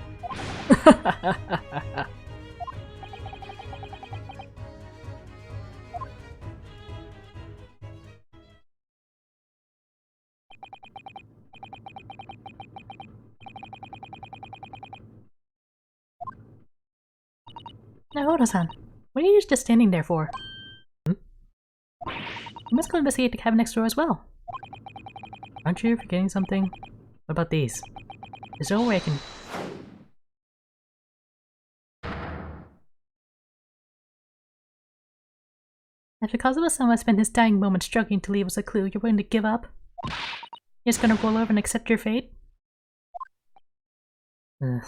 Now hold on, what are you just standing there for? You must go investigate the cabin next door as well. Aren't you forgetting something? What about these? Is there a way I can... After Kazuma-sama spent his dying moments struggling to leave us a clue, you're willing to give up? You're just gonna roll over and accept your fate? Ugh.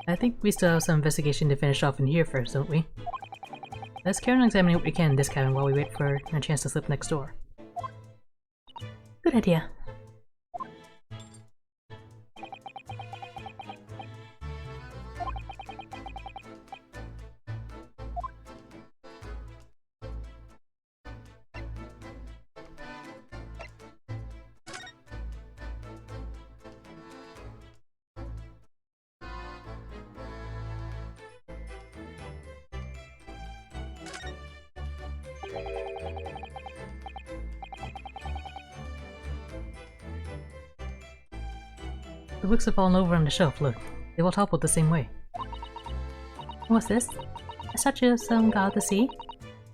I think we still have some investigation to finish off in here first, don't we? Let's carry on examining what we can in this cabin while we wait for a chance to slip next door. Good idea. The books have fallen over on the shelf, look. They all toppled the same way. What's this? A statue of some god of the sea?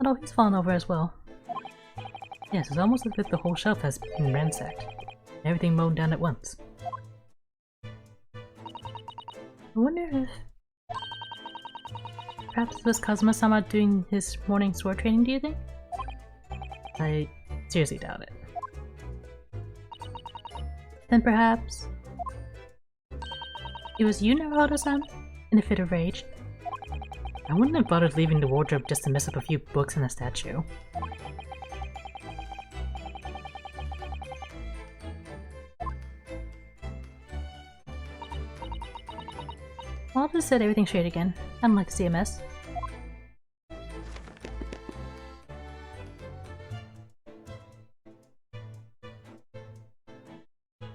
Oh, he's fallen over as well. Yes, it's almost as if the whole shelf has been ransacked. Everything mowed down at once. I wonder if... perhaps it was Kazuma-sama doing his morning sword training, do you think? I seriously doubt it. Then perhaps... it was you, Naruto-san? In a fit of rage? I wouldn't have bothered leaving the wardrobe just to mess up a few books and a statue. Well, I'll just set everything straight again. I don't like to see a mess.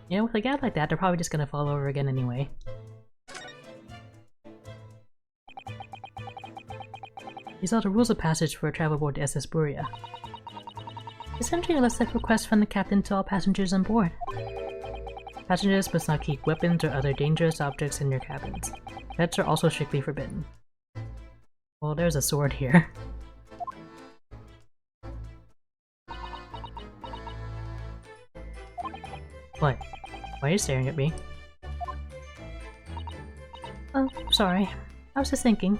You know, with a gap like that, they're probably just gonna fall over again anyway. These are the rules of passage for a travel aboard the SS Buria. Essentially, let's take requests from the captain to all passengers on board. Passengers must not keep weapons or other dangerous objects in your cabins. Pets are also strictly forbidden. Well, there's a sword here. What? Why are you staring at me? Oh, sorry. I was just thinking.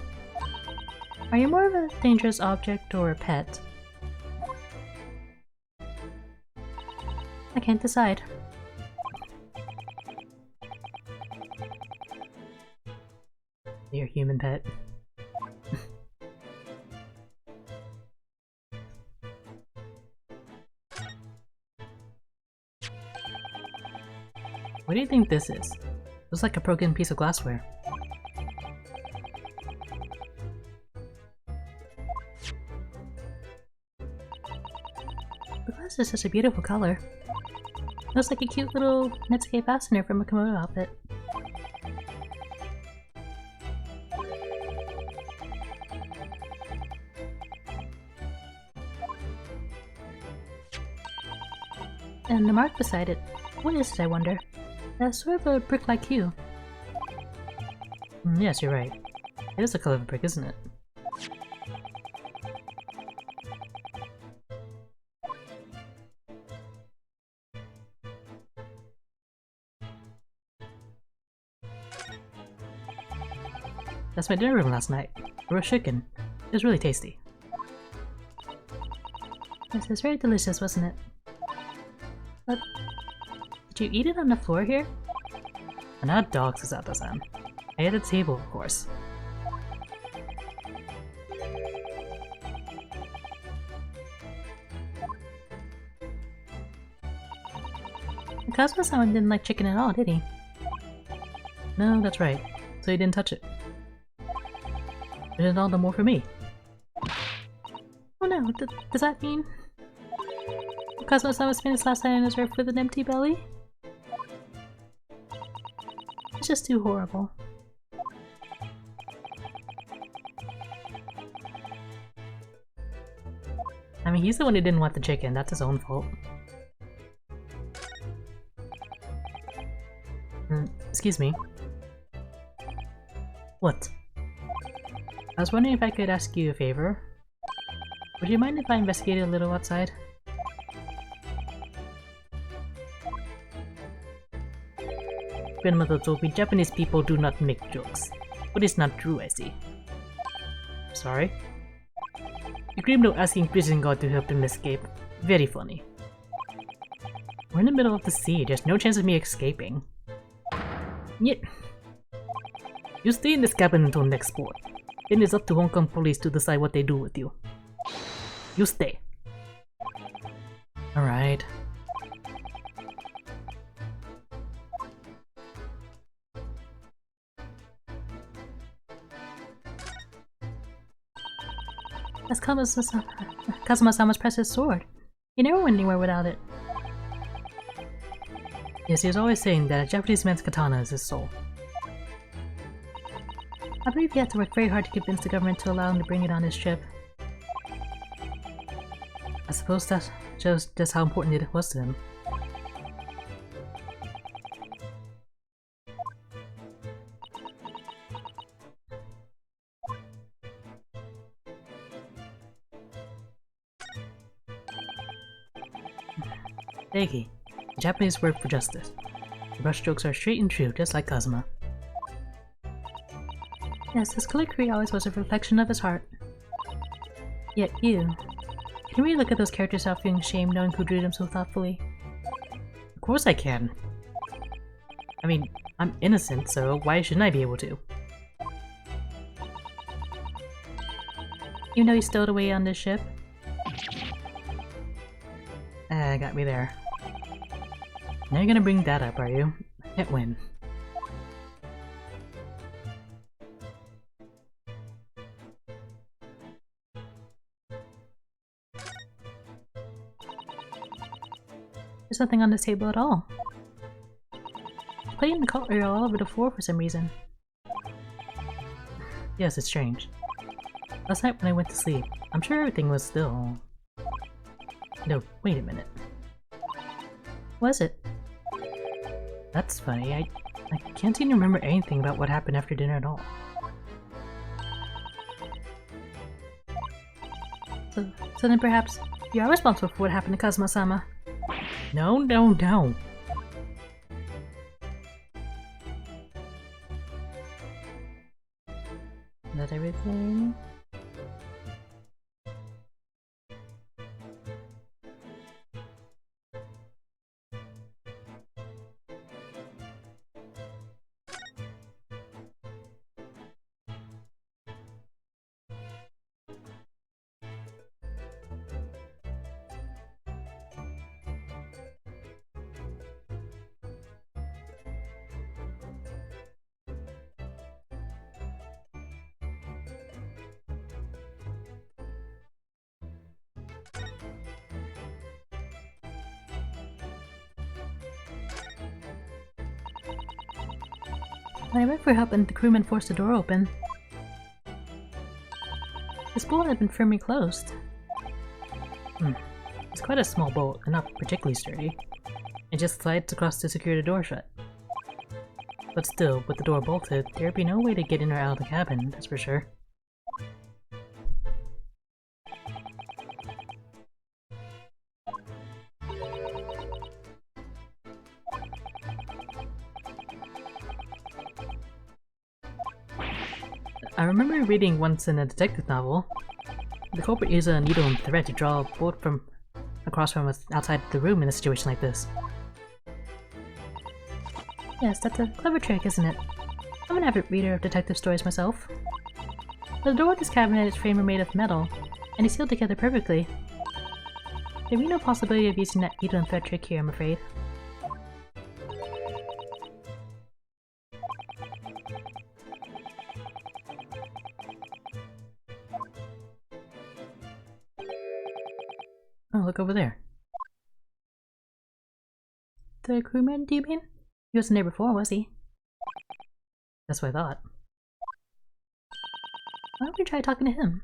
Are you more of a dangerous object or a pet? I can't decide. You're a human pet. What do you think this is? Looks like a broken piece of glassware. The glass is such a beautiful color. Looks like a cute little Netscape fastener from a kimono outfit. And the mark beside it, what is it, I wonder? Sort of a brick-like hue. Yes, you're right. It is the color of a brick, isn't it? That's my dinner room last night. Roast chicken. It was really tasty. Yes, it was very delicious, wasn't it? But did you eat it on the floor here? Not dogs, Sato-san. I ate at the table, of course. Kazuma-sama didn't like chicken at all, did he? No, that's right. So he didn't touch it. Did it all the more for me. Oh no, does that mean Kazuma-sama spent his last night on his earth with an empty belly? It's just too horrible. I mean, he's the one who didn't want the chicken, that's his own fault. Excuse me. What? I was wondering if I could ask you a favor. Would you mind if I investigated a little outside? Grandmother told me Japanese people do not make jokes. But it's not true, I see. Sorry? You dreamed of asking prison guard to help him escape. Very funny. We're in the middle of the sea, there's no chance of me escaping. Yet. You stay in this cabin until next port. Then it's up to Hong Kong police to decide what they do with you. You stay. Alright. That's Kazuma-sama's precious sword. He never went anywhere without it. Yes, he was always saying that a Japanese man's katana is his soul. I believe he had to work very hard to convince the government to allow him to bring it on his ship. I suppose that shows just how important it was to him. Seiki, the Japanese word for justice. The brushstrokes are straight and true, just like Kazuma. Yes, his calligraphy always was a reflection of his heart. Yet you... Can we look at those characters without feeling ashamed knowing who drew them so thoughtfully? Of course I can. I mean, I'm innocent, so why shouldn't I be able to? Even though he stowed away on this ship? Got me there. Now you're gonna bring that up, are you? Can't win. There's nothing on this table at all. Playing the cutlery all over the floor for some reason. Yes, it's strange. Last night when I went to sleep, I'm sure everything was still... No, wait a minute. Was it? That's funny, I can't seem to remember anything about what happened after dinner at all. So then perhaps you are responsible for what happened to Kazuma-sama. No, no, no. Is that everything? When I went for help and the crewman forced the door open, this bolt had been firmly closed. It's quite a small bolt and not particularly sturdy. It just slides across to secure the door shut. But still, with the door bolted, there'd be no way to get in or out of the cabin, that's for sure. I remember reading once in a detective novel, the culprit uses a needle and thread to draw a bolt from across from outside the room in a situation like this. Yes, that's a clever trick, isn't it? I'm an avid reader of detective stories myself. The door of this cabin and its frame are made of metal, and is sealed together perfectly. There'd be no possibility of using that needle and thread trick here, I'm afraid. Oh, look over there. The crewman, do you mean? He wasn't there before, was he? That's what I thought. Why don't we try talking to him?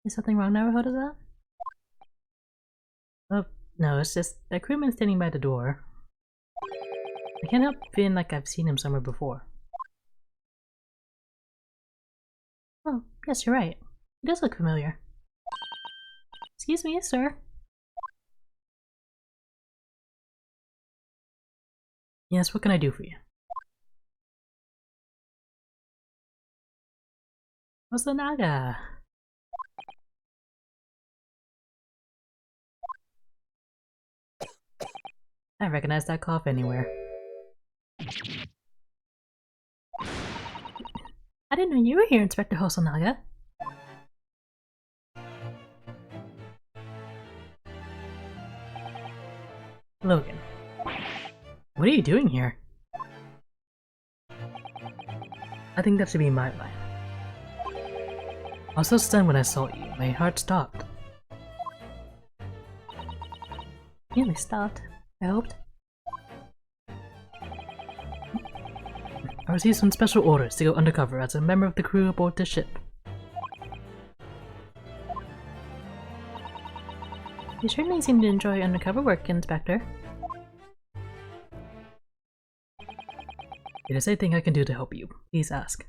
Is something wrong now, Hoda-san? Oh, no, it's just a crewman standing by the door. I can't help feeling like I've seen him somewhere before. Oh, yes, you're right. He does look familiar. Excuse me, sir. Yes, what can I do for you? Osanaga! I recognize that cough anywhere. I didn't know you were here, Inspector Hosonaga. Logan. What are you doing here? I think that should be my line. I was so stunned when I saw you, my heart stopped. Nearly stopped, I hoped. I received some special orders to go undercover as a member of the crew aboard the ship. You certainly seem to enjoy undercover work, Inspector. If there's anything I can do to help you, please ask.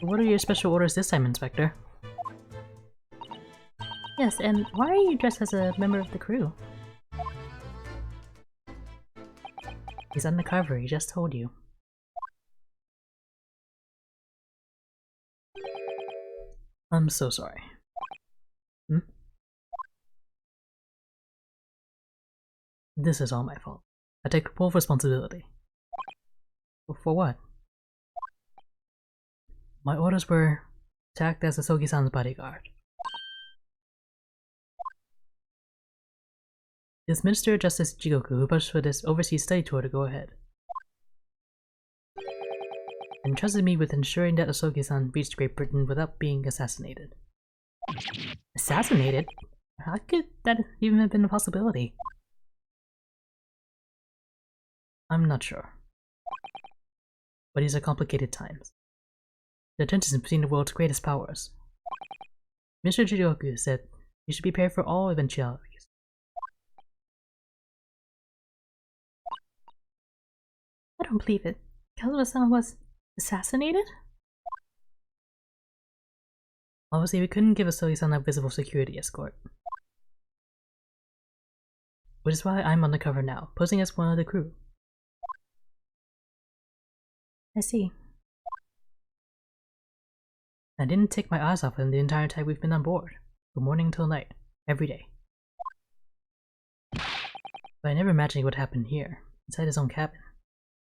What are your special orders this time, Inspector? Yes, and why are you dressed as a member of the crew? He's undercover, he just told you. I'm so sorry. This is all my fault. I take full responsibility. For what? My orders were to act as Asogi-san's bodyguard. It's Minister of Justice Jigoku who pushed for this overseas study tour to go ahead, and trusted me with ensuring that Asogi-san reached Great Britain without being assassinated. Assassinated? How could that even have been a possibility? I'm not sure. But these are complicated times. The tensions between the world's greatest powers. Mr. Jigoku said you should be prepared for all eventualities. I don't believe it. Kazuma-san was assassinated? Obviously, we couldn't give Asogi-san a visible security escort. Which is why I'm undercover now, posing as one of the crew. I see. I didn't take my eyes off him the entire time we've been on board, from morning till night, every day. But I never imagined it would happen here, inside his own cabin.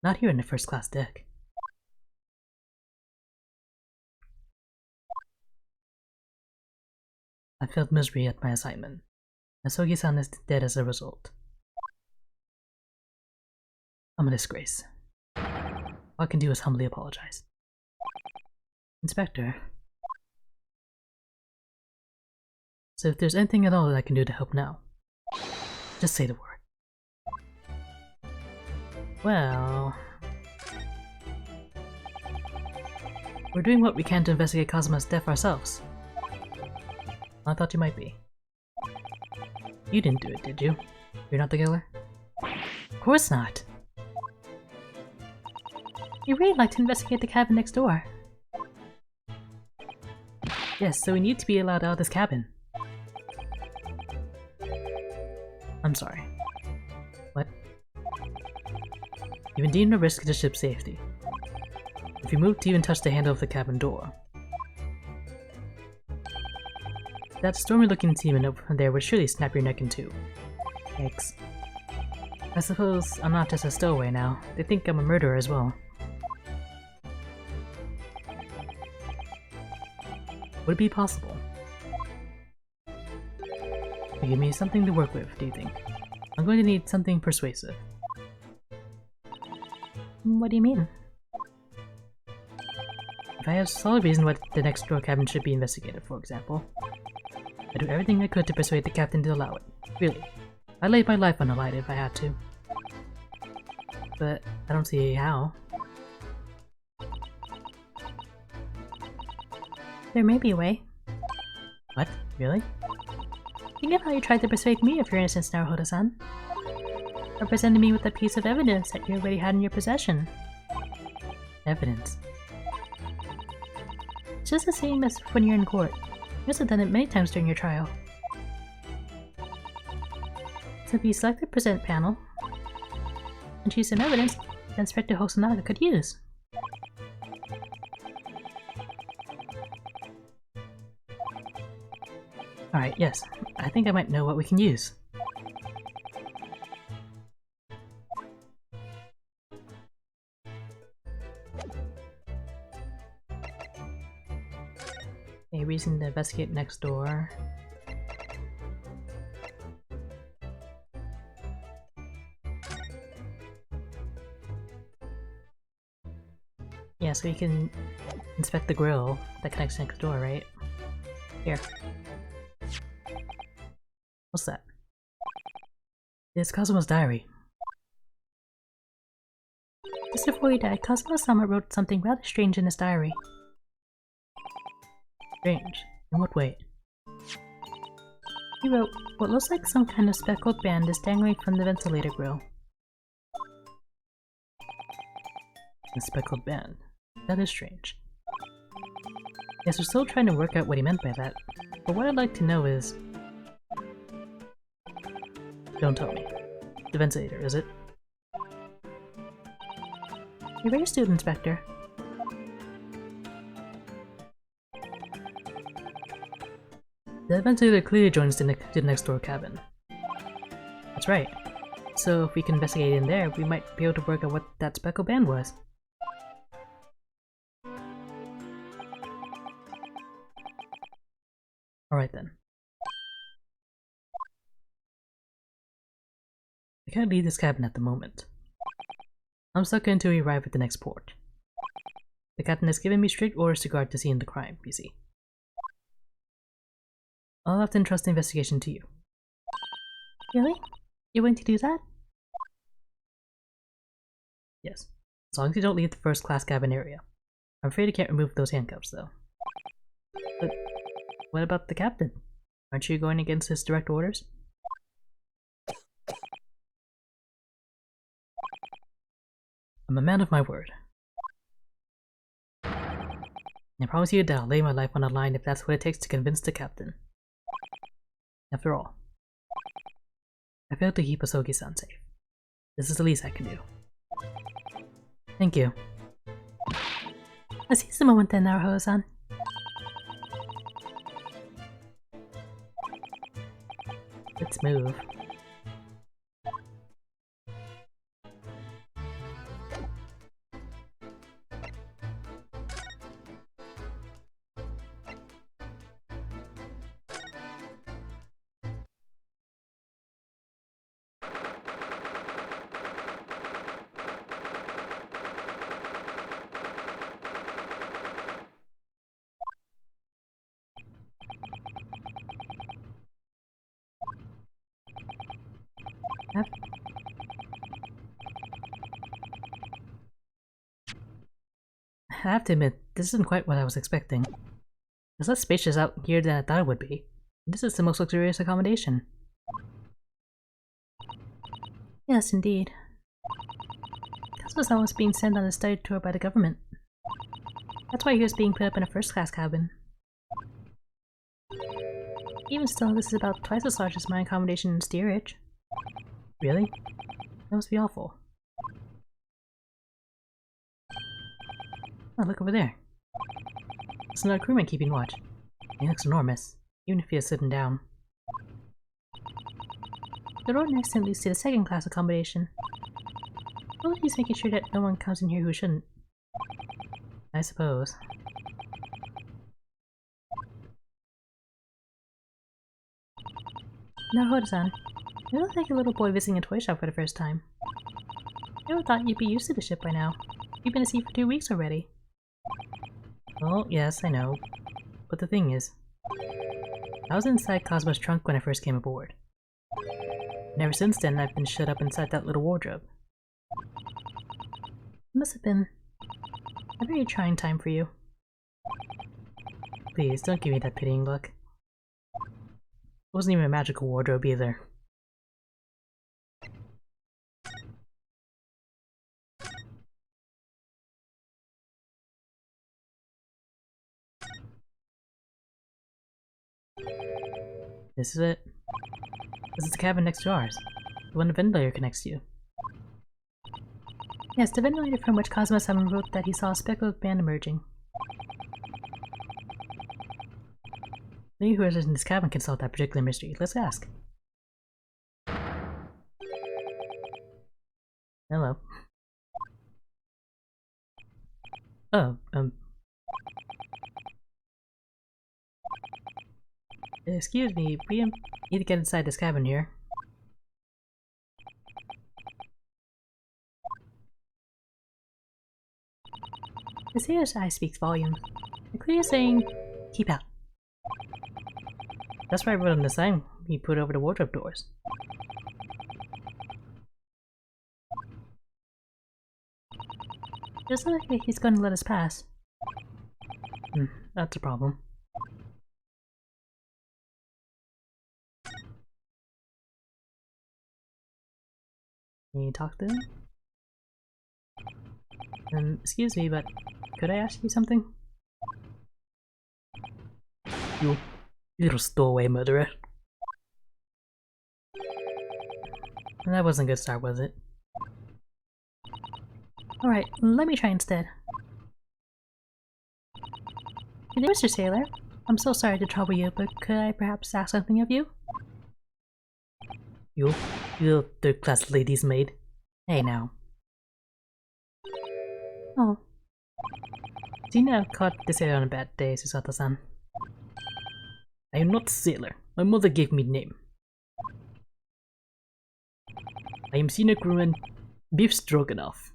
Not here in the first-class deck. I felt misery at my assignment. Asogi-san is dead as a result. I'm a disgrace. All I can do is humbly apologize. Inspector. So if there's anything at all that I can do to help now, just say the word. Well... we're doing what we can to investigate Kazuma's death ourselves. I thought you might be. You didn't do it, did you? You're not the killer? Of course not! You really like to investigate the cabin next door. Yes, so we need to be allowed out of this cabin. I'm sorry. What? You've been deemed a risk to the ship's safety. If you move to even touch the handle of the cabin door, that stormy-looking seaman over there would surely snap your neck in two. Yikes. I suppose I'm not just a stowaway now. They think I'm a murderer as well. Would it be possible? To give me something to work with, do you think? I'm going to need something persuasive. What do you mean? If I have a solid reason why the next door cabin should be investigated, for example, I'd do everything I could to persuade the captain to allow it. Really. I'd lay my life on the line if I had to. But I don't see how. There may be a way. What? Really? Think of how you tried to persuade me of your innocence, Naruhodo-san. Or presented me with a piece of evidence that you already had in your possession. Evidence? It's just the same as when you're in court. You must have done it many times during your trial. So if you select the present panel and choose some evidence that Inspector Hosonaga could use. Alright, yes. I think I might know what we can use. A reason to investigate next door. Yeah, so you can inspect the grill that connects next door, right? Here. What's It's Cosmo's diary. Just before he died, Cosmo-sama wrote something rather strange in his diary. Strange? In what way? He wrote, what looks like some kind of speckled band is dangling from the ventilator grill. A speckled band? That is strange. Yes, we're still trying to work out what he meant by that, but what I'd like to know is... Don't tell me. The ventilator, is it? You're very astute, Inspector. The ventilator clearly joins the next door cabin. That's right. So if we can investigate in there, we might be able to work out what that speckled band was. Alright then. I can't leave this cabin at the moment. I'm stuck until we arrive at the next port. The captain has given me strict orders to guard the scene of the crime, you see. I'll have to entrust the investigation to you. Really? You're willing to do that? Yes. As long as you don't leave the first class cabin area. I'm afraid I can't remove those handcuffs, though. But what about the captain? Aren't you going against his direct orders? I'm a man of my word. I promise you that I'll lay my life on the line if that's what it takes to convince the captain. After all, I failed to keep Asogi-san safe. This is the least I can do. Thank you. Let's seize the moment then, Naruho-san. Let's move. I have to admit, this isn't quite what I was expecting. It's less spacious out here than I thought it would be. This is the most luxurious accommodation. Yes, indeed. Cosmo-san was being sent on a study tour by the government. That's why he was being put up in a first-class cabin. Even still, this is about twice as large as my accommodation in steerage. Really? That must be awful. Oh, look over there. It's another crewman keeping watch. He looks enormous, even if he is sitting down. The road next to him leads to the second-class accommodation. Well, he's making sure that no one comes in here who shouldn't. I suppose. Now, Hoda-san, you look like a little boy visiting a toy shop for the first time. I would have thought you'd be used to the ship by now. You've been at sea for 2 weeks already. Well, yes, I know. But the thing is, I was inside Cosmo's trunk when I first came aboard. And ever since then, I've been shut up inside that little wardrobe. It must have been a very trying time for you. Please, don't give me that pitying look. It wasn't even a magical wardrobe either. This is it. This is the cabin next to ours. The one the ventilator connects to. Yes, the ventilator from which Cosmo-sama wrote that he saw a speckled band emerging. Maybe whoever's in this cabin can solve that particular mystery. Let's ask. Hello. Oh, excuse me, we need to get inside this cabin here. The sailor's eye speaks volumes. The clear saying, keep out. That's why I wrote on the sign he put over the wardrobe doors. Doesn't look like he's gonna let us pass. That's a problem. Can you talk to him? Excuse me, but could I ask you something? You little stowaway murderer. That wasn't a good start, was it? Alright, let me try instead. Good day, Mr. Sailor. I'm so sorry to trouble you, but could I perhaps ask something of you? You little third-class lady's maid. Hey now. Oh. Seeing I've caught the sailor on a bad day, Susato-san. I am not sailor. My mother gave me name. I am senior crewman Beef Stroganoff.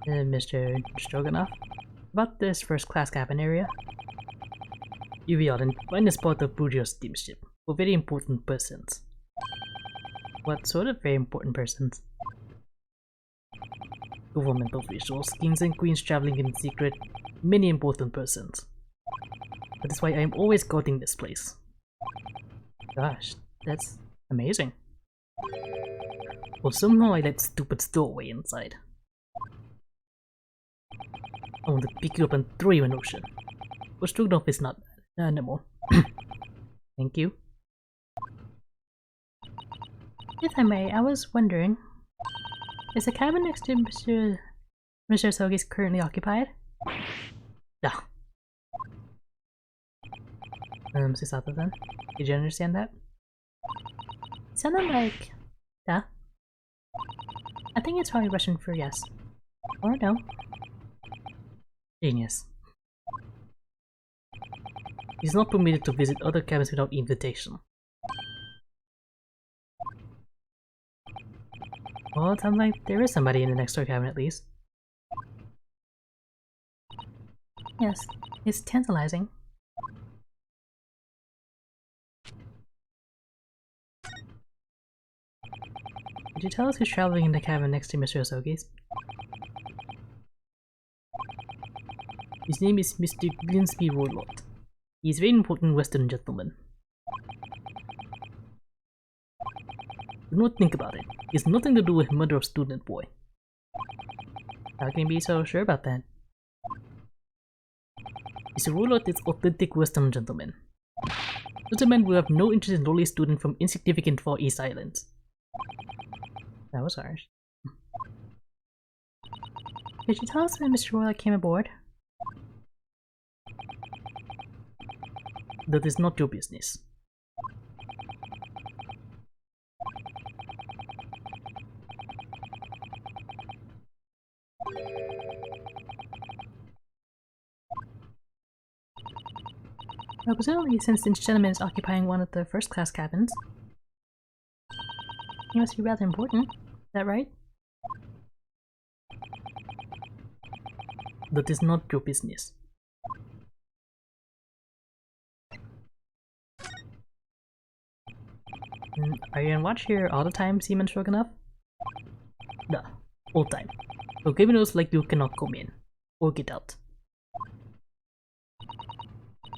Mr. Stroganoff, about this first-class cabin area. You are the finest part of Bujo's steamship, for very important persons. What sort of very important persons? Government officials, kings and queens traveling in secret, many important persons. That is why I am always guarding this place. Gosh, that's amazing. Well, somehow I let stupid stowaway inside. I want to pick you up and throw you in the ocean. But Stroganoff is not an animal. Thank you. If I may, I was wondering, is the cabin next to Mr. Sogi's currently occupied? Yeah. Susato-san, did you understand that? It sounded like... yeah. I think it's probably Russian for yes. Or no. Genius. He's not permitted to visit other cabins without invitation. Well, it sounds like there is somebody in the next door cabin at least. Yes, it's tantalizing. Could you tell us who's traveling in the cabin next to Mr. Osogi's? His name is Mr. Glinsby Warlord. He is a very important Western gentleman. Do not think about it. It has nothing to do with murder of student boy. How can you be so sure about that? Mr. Warlord is authentic Western gentleman. Gentlemen will have no interest in lowly student from insignificant Far East Islands. That was harsh. Could you tell us when Mr. Warlord came aboard? That is not your business. Well, presumably since this gentleman is occupying one of the first-class cabins, he must be rather important. Is that right? That is not your business. Are you on watch here all the time, Seaman Stroganoff? Nah, all time. So criminals like you cannot come in, or get out.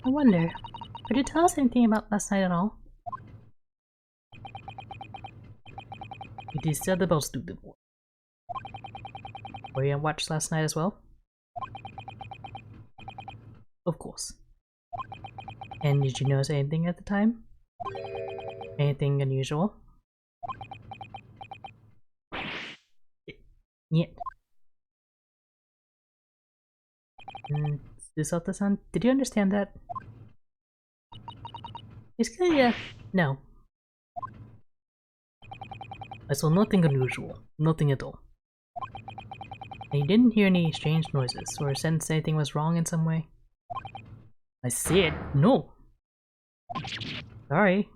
I wonder, could you tell us anything about last night at all? It is said about student war. Were you on watch last night as well? Of course. And did you notice anything at the time? Anything unusual? Yeah. Susato-san, did you understand that? Basically, no. I saw nothing unusual. Nothing at all. And you didn't hear any strange noises or sense anything was wrong in some way? I said no! Sorry.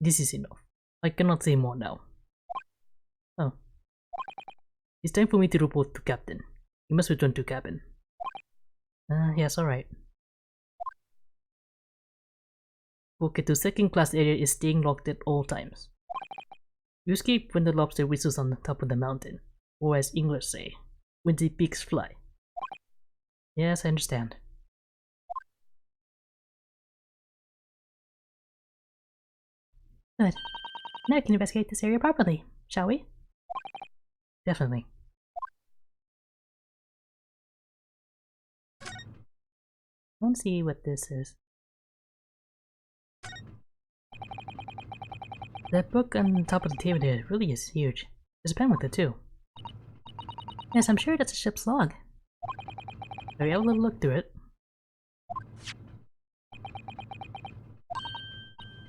This is enough. I cannot say more now. Oh. It's time for me to report to Captain. You must return to cabin. Yes, alright. Okay, to second class area is staying locked at all times. You escape when the lobster whistles on the top of the mountain, or as English say, when the pigs fly. Yes, I understand. Good. Now we can investigate this area properly, shall we? Definitely. Let's see what this is. That book on the top of the table there really is huge. There's a pen with it too. Yes, I'm sure that's a ship's log. Have you have a little look through it?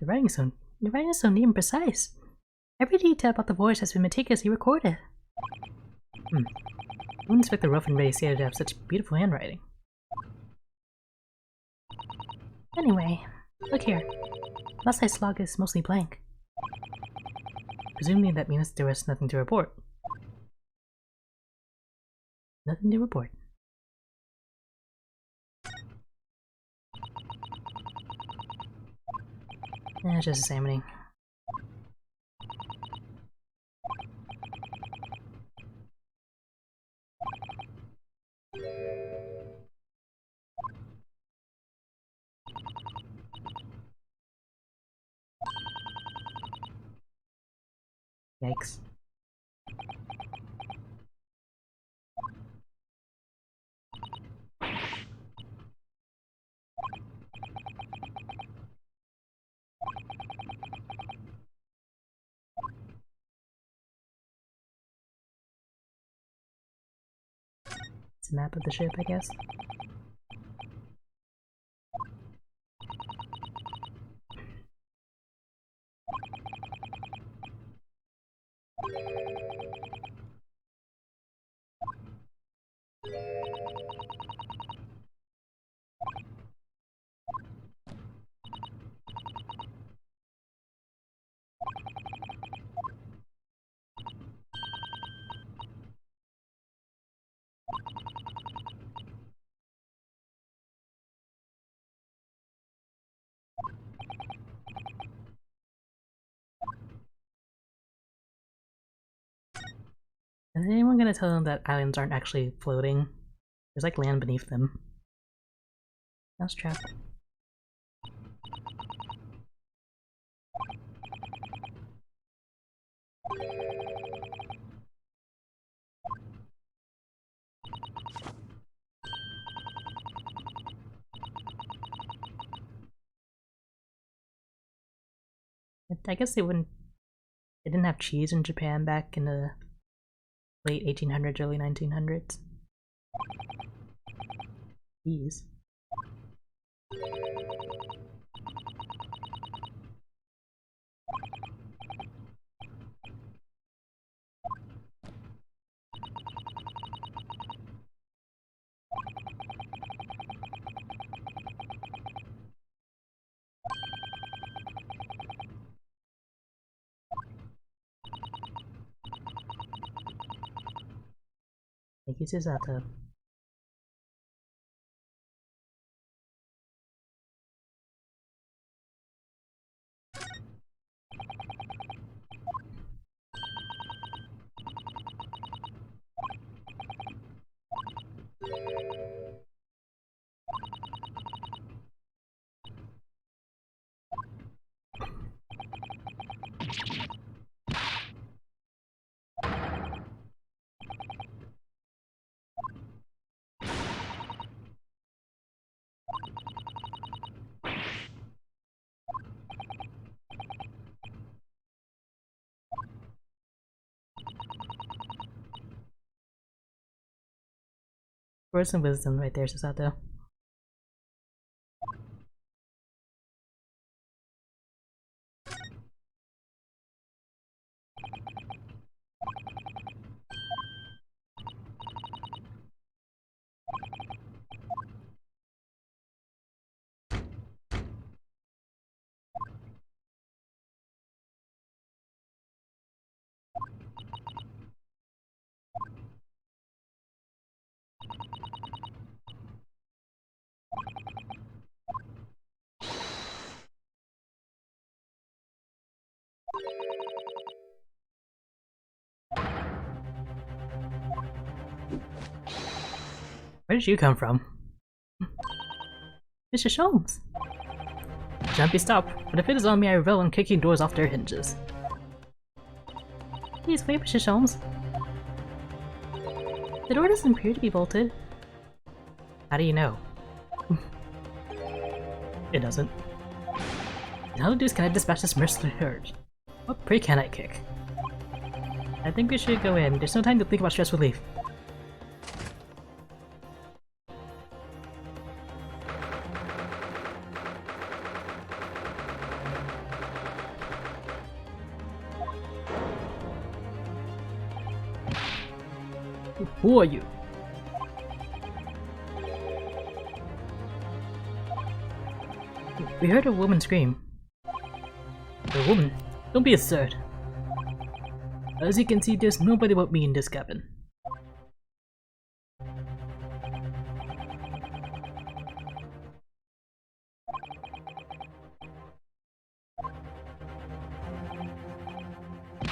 The writing is so neat and precise. Every detail about the voyage has been meticulously recorded. I wouldn't expect the rough and ready sailor to have such beautiful handwriting. Anyway, look here. Last night's log is mostly blank. Presumably that means there was nothing to report. Nothing to report. Just examining. Yikes. It's a map of the ship, I guess. Is anyone gonna tell them that islands aren't actually floating? There's like land beneath them. Mousetrap. I guess they didn't have cheese in Japan back in the late 1800s, early 1900s. Cheese. Thank you, Susato. Words and wisdom right there, Susato. Where did you come from? Mr. Sholmes! Jumpy stop, but if it is on me I revel in kicking doors off their hinges. Please wait, Mr. Sholmes. The door doesn't appear to be bolted. How do you know? It doesn't. And how the deuce can I dispatch this merciless herd? What prey can I kick? I think we should go in. There's no time to think about stress relief. Who are you? We heard a woman scream. A woman? Don't be absurd. As you can see, there's nobody but me in this cabin.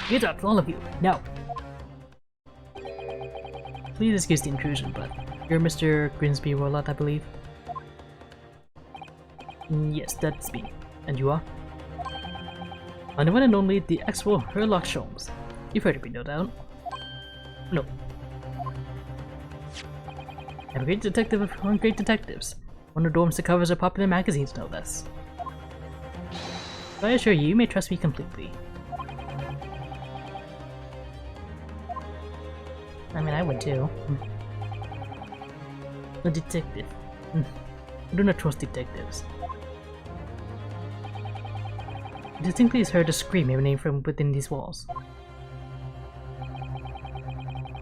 Get up, all of you, now! Please excuse the intrusion, but you're Mr. Grimsby Warlot, I believe? Yes, that's me. And you are? I'm the one and only, the actual Herlock Sholmes. You've heard of me, no doubt? No. I'm a great detective among great detectives. One who adorns the covers of popular magazines, no less. But I assure you, you may trust me completely. I mean, I would too. A detective. I do not trust detectives. I distinctly heard a scream emanating from within these walls.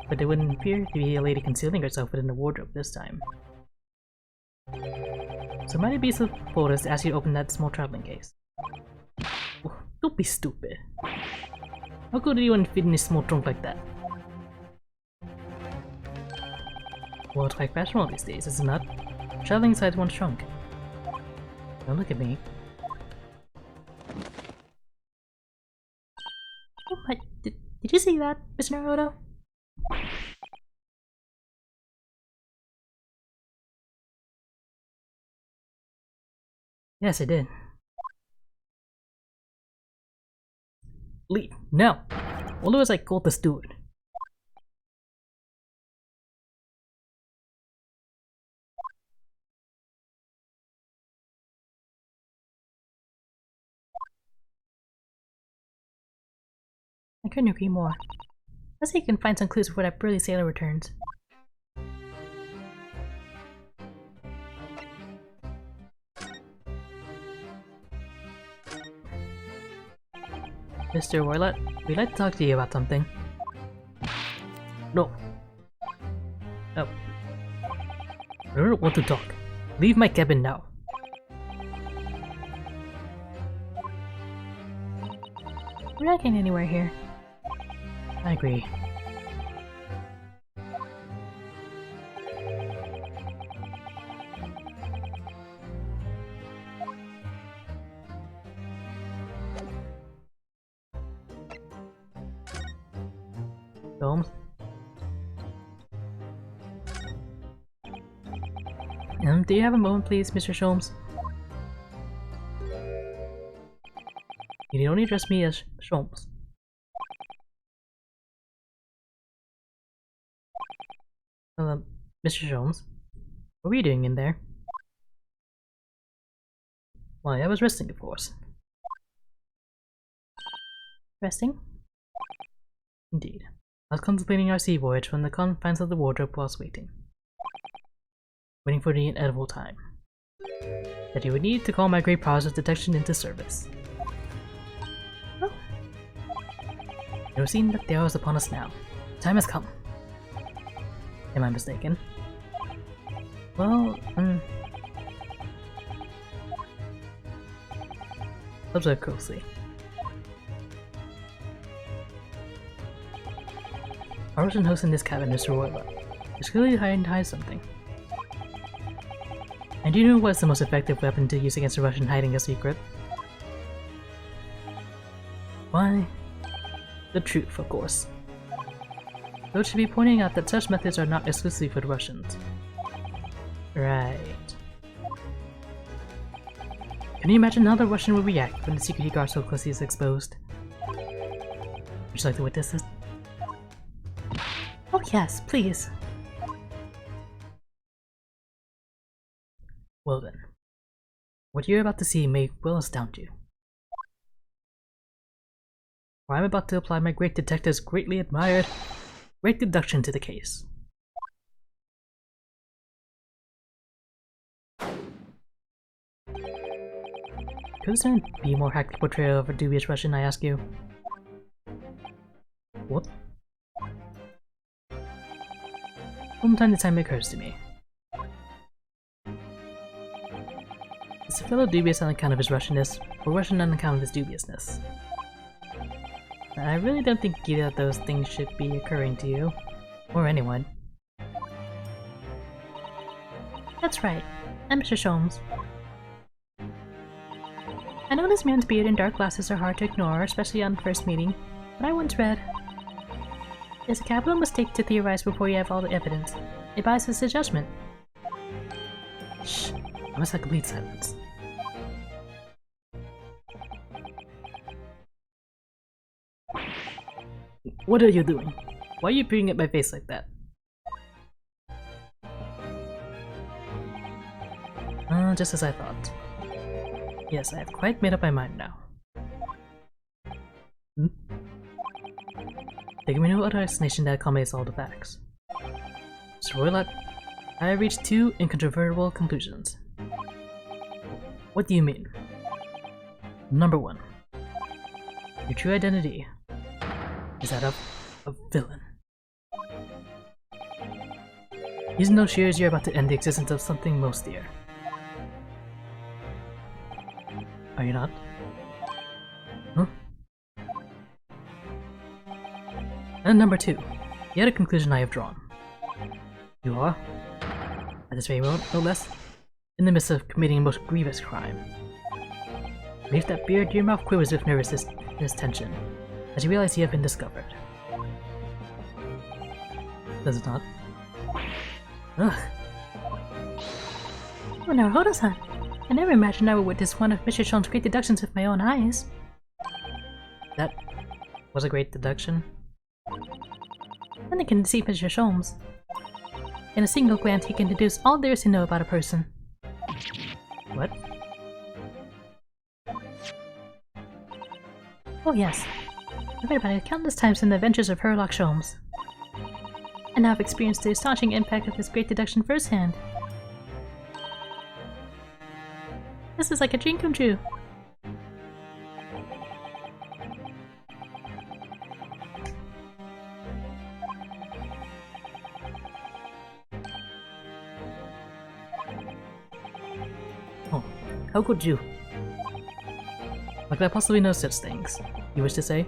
But there wouldn't appear to be a lady concealing herself within the wardrobe this time. So might it be so bold as to ask you to open that small traveling case? Oh, don't be stupid. How could anyone fit in a small trunk like that? Well, it's quite fashionable these days, is it not? Traveling inside one trunk. Don't look at me. Oh my, did you see that, Mr. Naruto? Yes, I did. Leave, now! Otherwise I call the steward. I couldn't agree more. Let's see if you can find some clues before that burly sailor returns. Mr. Warlot, we'd like to talk to you about something. No. Oh. I don't want to talk. Leave my cabin now. We're not getting anywhere here. I agree. Sholmes? Do you have a moment, please, Mr. Sholmes? You need only address me as Sholmes. Mr. Sholmes, what were you doing in there? Why, I was resting, of course. Resting? Indeed. I was contemplating our sea voyage from the confines of the wardrobe whilst waiting. Waiting for the inevitable time. That you would need to call my great powers of detection into service. Oh. It would seem that the hour is upon us now. Time has come. Am I mistaken? Well, observe closely. Our Russian host in this cabin, Mr. Warlot, is clearly trying to hide something. And do you know what's the most effective weapon to use against a Russian hiding a secret? Why? The truth, of course. Though it should be pointing out that such methods are not exclusively for the Russians. Right. Can you imagine how the Russian would react when the secret he guards so closely is exposed? Would you like to witness this? Oh yes, please. Well then, what you're about to see may well astound you. For I'm about to apply my great detective's greatly admired great deduction to the case. Could this man be a more accurate portrayal of a dubious Russian, I ask you? What? From time to time it occurs to me. Is the fellow dubious on account of his Russianness, or Russian on account of his dubiousness? I really don't think either of those things should be occurring to you, or anyone. That's right. I'm Mr. Sholmes. I know this man's beard and dark glasses are hard to ignore, especially on first meeting, but I once read, "It's a capital mistake to theorize before you have all the evidence. It biases the judgment." Shh, I must have complete silence. What are you doing? Why are you peering at my face like that? Just as I thought. Yes, I have quite made up my mind now. There can be no other explanation that accommodates all the facts. Mr. Roylott, I have reached two incontrovertible conclusions. What do you mean? Number one, your true identity is that of a villain. Using those shears, you're about to end the existence of something most dear. Are you not? Huh? And number two, the other conclusion I have drawn. You are, at this very moment, no less, in the midst of committing a most grievous crime. Beneath that beard, your mouth quivers with nervousness tension, as you realize you have been discovered. Does it not? Ugh. Oh no, hold on. I never imagined I would witness one of Mr. Sholmes' great deductions with my own eyes. That was a great deduction. Then I can deceive Mr. Sholmes. In a single glance, he can deduce all there is to know about a person. What? Oh yes, I've read about it countless times in the adventures of Sherlock Sholmes. And now I've experienced the astonishing impact of this great deduction firsthand. This is like a dream come true. Oh, how could you? How could I possibly know such things? You wish to say?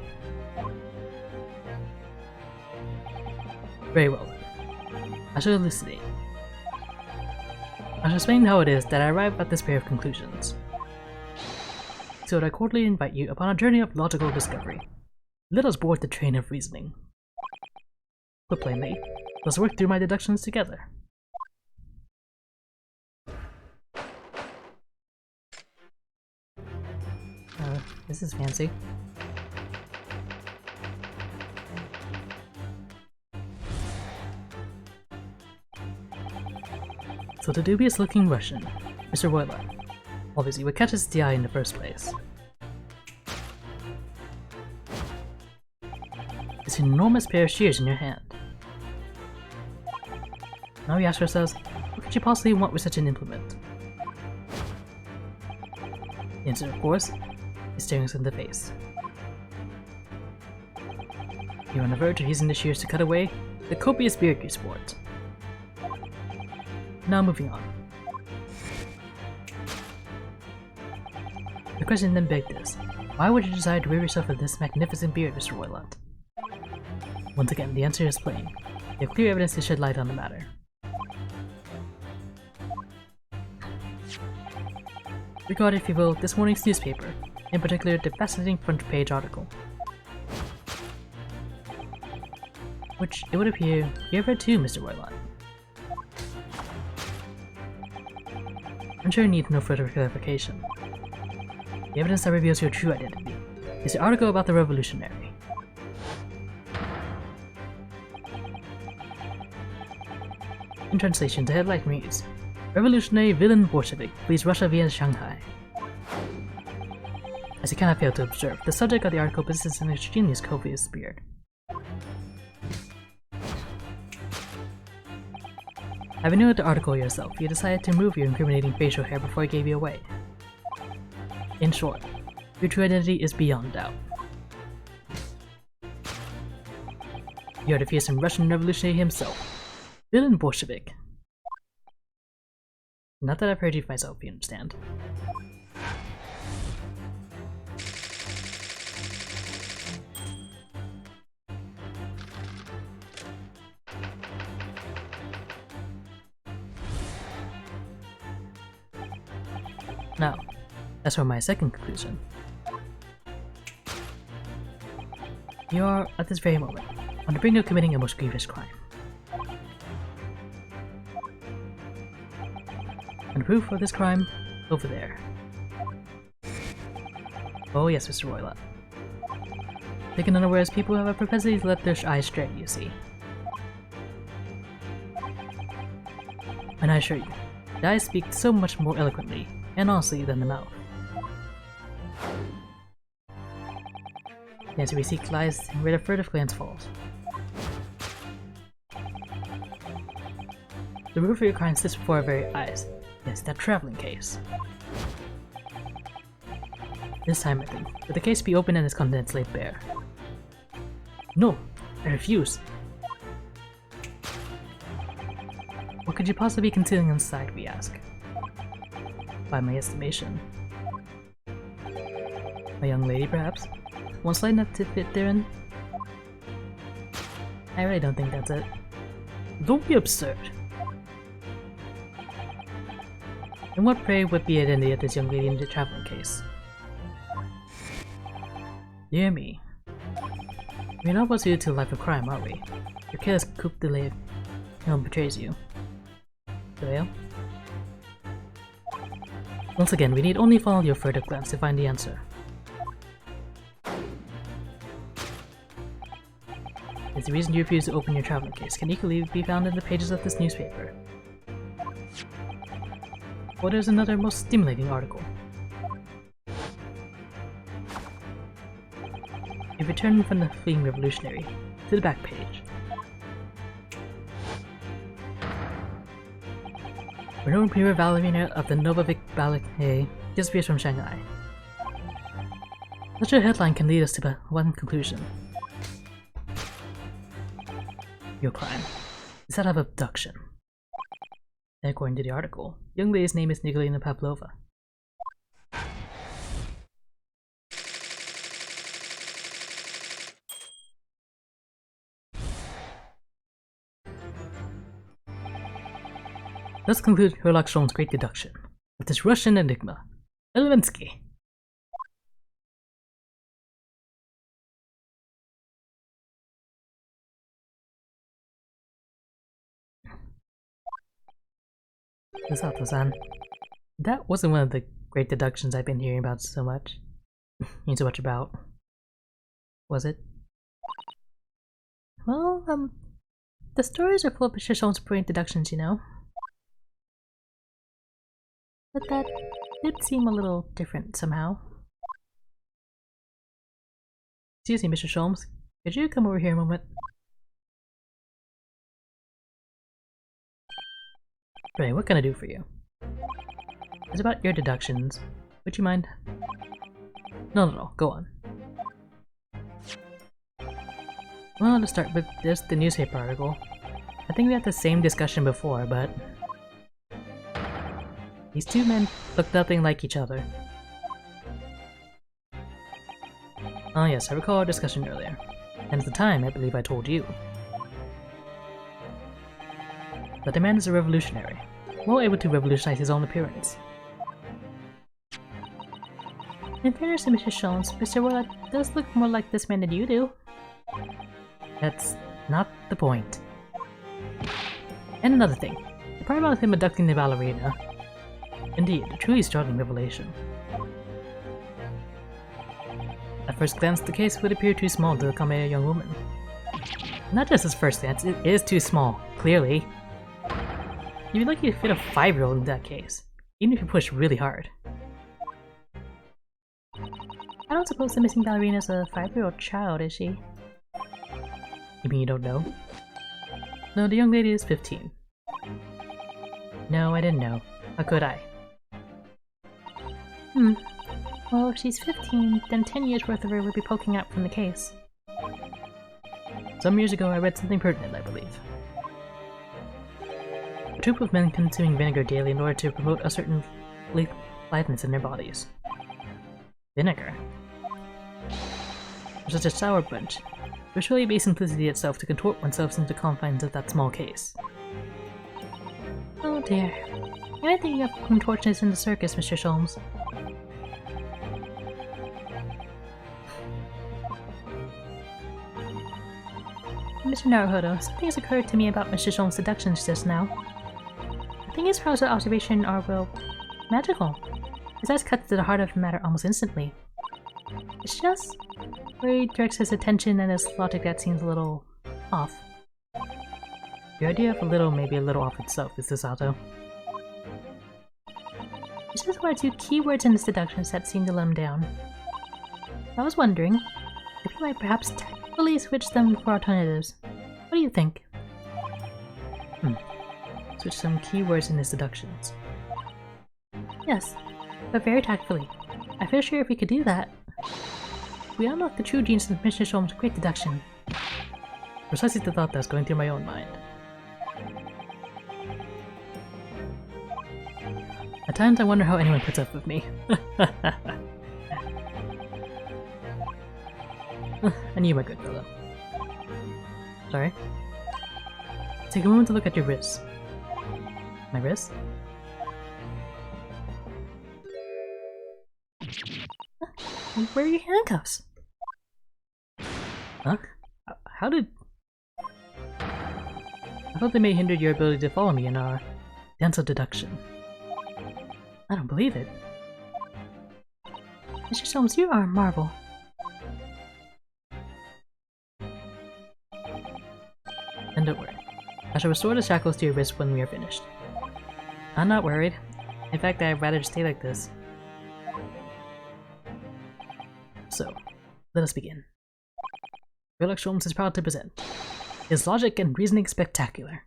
Very well then. I shall elucidate. I shall explain how it is that I arrive at this pair of conclusions. So I cordially invite you upon a journey of logical discovery. Let us board the train of reasoning. Put plainly, let's work through my deductions together. This is fancy. So the dubious-looking Russian, Mr. Roylott, obviously what catches the eye in the first place. This enormous pair of shears in your hand. Now we ask ourselves, what could you possibly want with such an implement? The answer, of course, is staring us in the face. You're on the verge of using the shears to cut away the copious beard you sport. Now moving on. The question then begged is, why would you decide to rid yourself of this magnificent beard, Mr. Roylott? Once again, the answer is plain. You have clear evidence to shed light on the matter. Regard, if you will, this morning's newspaper, in particular the fascinating front page article, which it would appear you have read too, Mr. Roylott. I'm sure you need no further clarification. The evidence that reveals your true identity is the article about the revolutionary. In translation, the headline reads, Revolutionary villain Bolshevik flees Russia via Shanghai. As you cannot fail to observe, the subject of the article possesses an extremely copious beard. Having read the article yourself, you decided to remove your incriminating facial hair before I gave you away. In short, your true identity is beyond doubt. You are the fearsome Russian revolutionary himself, villain Bolshevik. Not that I've heard you myself, you understand. Now, as for my second conclusion, you are, at this very moment, on the brink of committing a most grievous crime. And the proof of this crime, over there. Oh yes, Mr. Roylott. Taken unawares, people have a propensity to let their eyes stray, you see. And I assure you, the eyes speak so much more eloquently and honestly than the mouth. Yes, we seek lies where the furtive glance falls. The proof of your crime sits before our very eyes. Yes, that traveling case. This time, I think, let the case be opened and its contents laid bare. No, I refuse. What could you possibly be concealing inside, we ask? By my estimation. A young lady, perhaps? One slight enough to fit therein? I really don't think that's it. Don't be absurd. And what, pray, would be the identity of this young lady in the traveling case? Dear me. We're not about to lead to a life of crime, are we? Your careless coup de l'État betrays you. Dale? Once again, we need only follow your furtive glance to find the answer. Is the reason you refuse to open your traveling case can equally be found in the pages of this newspaper. Or there's another most stimulating article. You return from the fleeing revolutionary to the back page. Renowned premier ballerina of the Novovik Ballet disappears from Shanghai. Such a headline can lead us to but one conclusion. Your crime is that of abduction. And according to the article, the young lady's name is Nikolina Pavlova. Let's conclude Sherlock Sholmes' great deduction with this Russian enigma, Elevensky. Misato-san, that wasn't one of the great deductions I've been hearing about so much. So much about. Was it? Well, the stories are full of Mr. Sholmes' brilliant deductions, you know. But that did seem a little different somehow. Excuse me, Mr. Sholmes. Could you come over here a moment? Right, what can I do for you? It's about your deductions. Would you mind? No, go on. Well, to start with this, the newspaper article. I think we had the same discussion before, but these two men look nothing like each other. Oh yes, I recall our discussion earlier. And at the time, I believe I told you. But the man is a revolutionary, well able to revolutionize his own appearance. In fairness to Mr. Sholmes, Mr. Roylott does look more like this man than you do. That's not the point. And another thing, the part about him abducting the ballerina. Indeed, a truly startling revelation. At first glance, the case would appear too small to accommodate a young woman. Not just at first glance, it is too small, clearly. You'd be lucky to fit a 5-year-old in that case, even if you push really hard. I don't suppose the missing ballerina is a 5-year-old child, is she? You mean you don't know? No, the young lady is 15. No, I didn't know. How could I? Well, if she's 15, then 10 years worth of her would be poking out from the case. Some years ago, I read something pertinent, I believe. A troop of men consuming vinegar daily in order to promote a certain lightness in their bodies. Vinegar? For such a sour bunch, it was really base simplicity itself to contort oneself into the confines of that small case. Oh dear. You might think of contortionists in the circus, Mr. Sholmes. Mr. Naruhodo, something has occurred to me about Mr. Sholmes' deductions just now. I think his powers of observation are, well, magical. His eyes cut to the heart of the matter almost instantly. It's just where he directs his attention and his logic that seems a little off. The idea of a little may be a little off itself, is this, Otto? It's just one or two key words in his deductions that seem to let him down. I was wondering if he might perhaps tactfully switch them for alternatives. What do you think? Switch some keywords in his deductions. Yes, but very tactfully. I feel sure if we could do that, we unlock the true genius of Mr. Sholmes' great deduction. Precisely the thought that's going through my own mind. At times I wonder how anyone puts up with me. I knew my good fellow. Sorry? Take a moment to look at your wrist. My wrist? Where are your handcuffs? Huh? How did... I thought they may hinder your ability to follow me in our dance of deduction. I don't believe it. Mr. Sholmes, you are a marvel. And don't worry. I shall restore the shackles to your wrist when we are finished. I'm not worried. In fact, I'd rather stay like this. So, let us begin. Sherlock Sholmes is proud to present his logic and reasoning spectacular.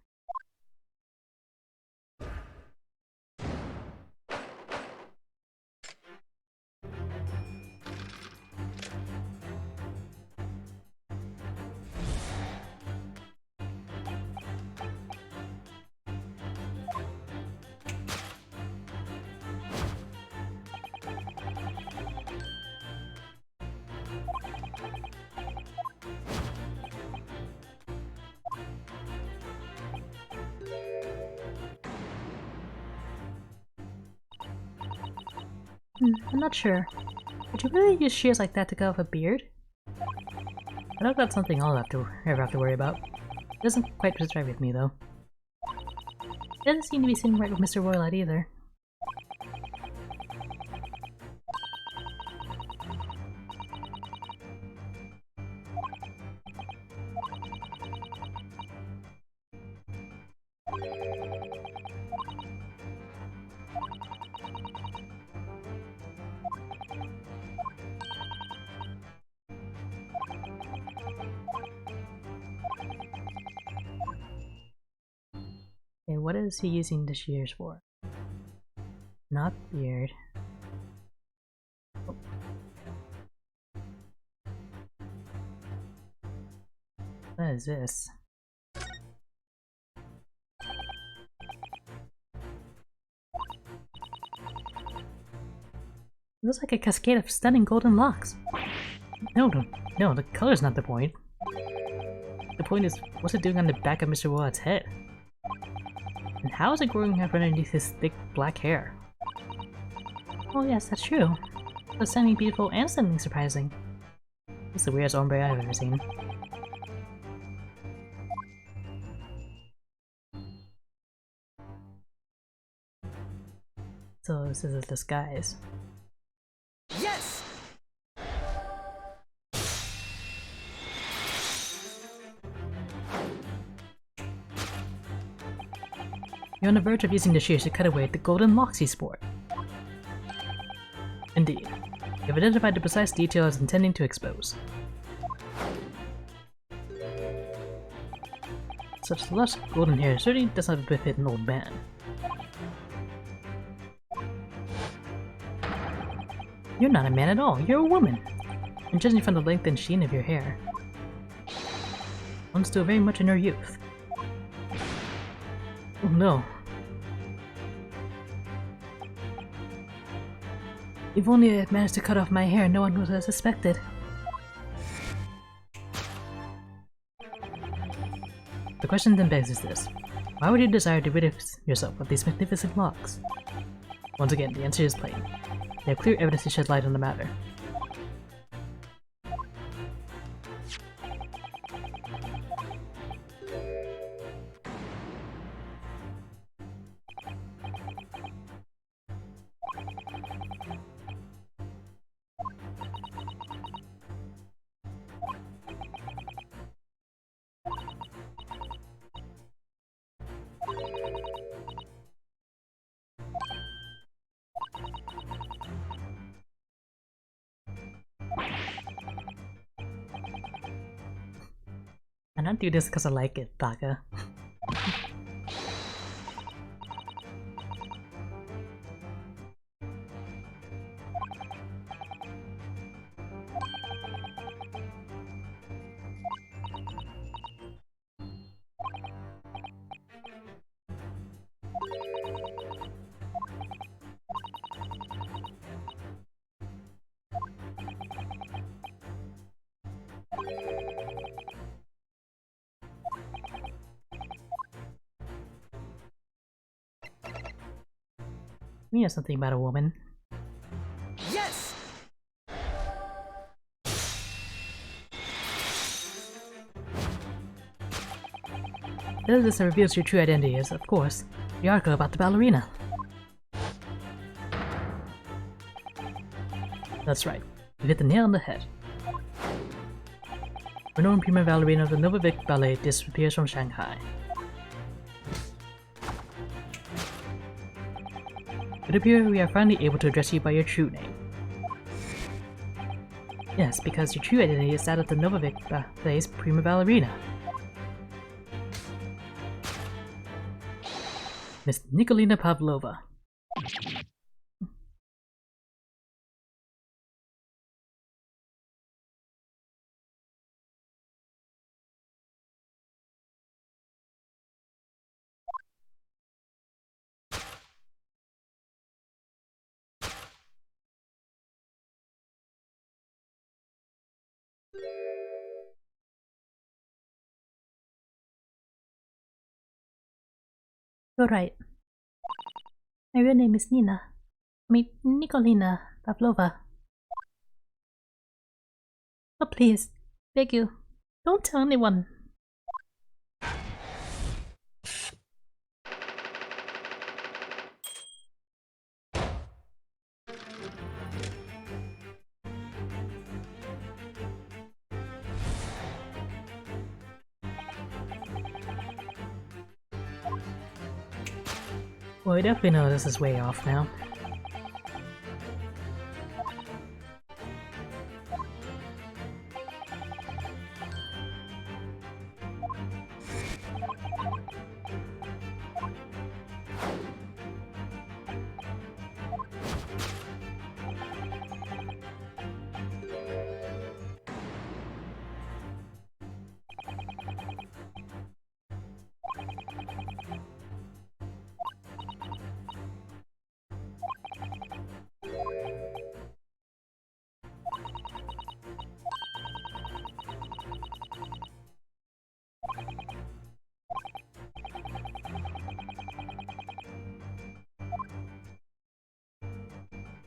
I'm not sure. Would you really use shears like that to cut off a beard? I doubt that's something I'll ever have to worry about. It doesn't quite sit right with me, though. It doesn't seem to be sitting right with Mr. Roylott either. Okay, what is he using the shears for? Not beard. Oh. What is this? It looks like a cascade of stunning golden locks. No, the color's not the point. The point is, what's it doing on the back of Mr. Willott's head? And how is it growing up underneath his thick black hair? Oh yes, that's true. It's stunning beautiful and stunning surprising. It's the weirdest ombre I've ever seen. So this is a disguise. Yes! You're on the verge of using the shears to cut away the golden Loxy sport. Indeed. You've identified the precise detail I was intending to expose. Such lush golden hair certainly does not befit an old man. You're not a man at all, you're a woman! And judging from the length and sheen of your hair, one's still very much in her youth. Oh no. If only I had managed to cut off my hair, no one would have suspected. The question then begs is this. Why would you desire to rid yourself of these magnificent locks? Once again, the answer is plain. They have clear evidence to shed light on the matter. I don't do this because I like it, Taka. We know something about a woman. Yes! This reveals your true identity is, of course, the article about the ballerina. That's right, you hit the nail on the head. Renowned prima ballerina of the Novovik Ballet disappears from Shanghai. It appears we are finally able to address you by your true name. Yes, because your true identity is that of the Novovik Ballet's prima ballerina. Miss Nikolina Pavlova. You're right. My real name is Nikolina Pavlova. Oh please, beg you, don't tell anyone. Well, we definitely know this is way off now.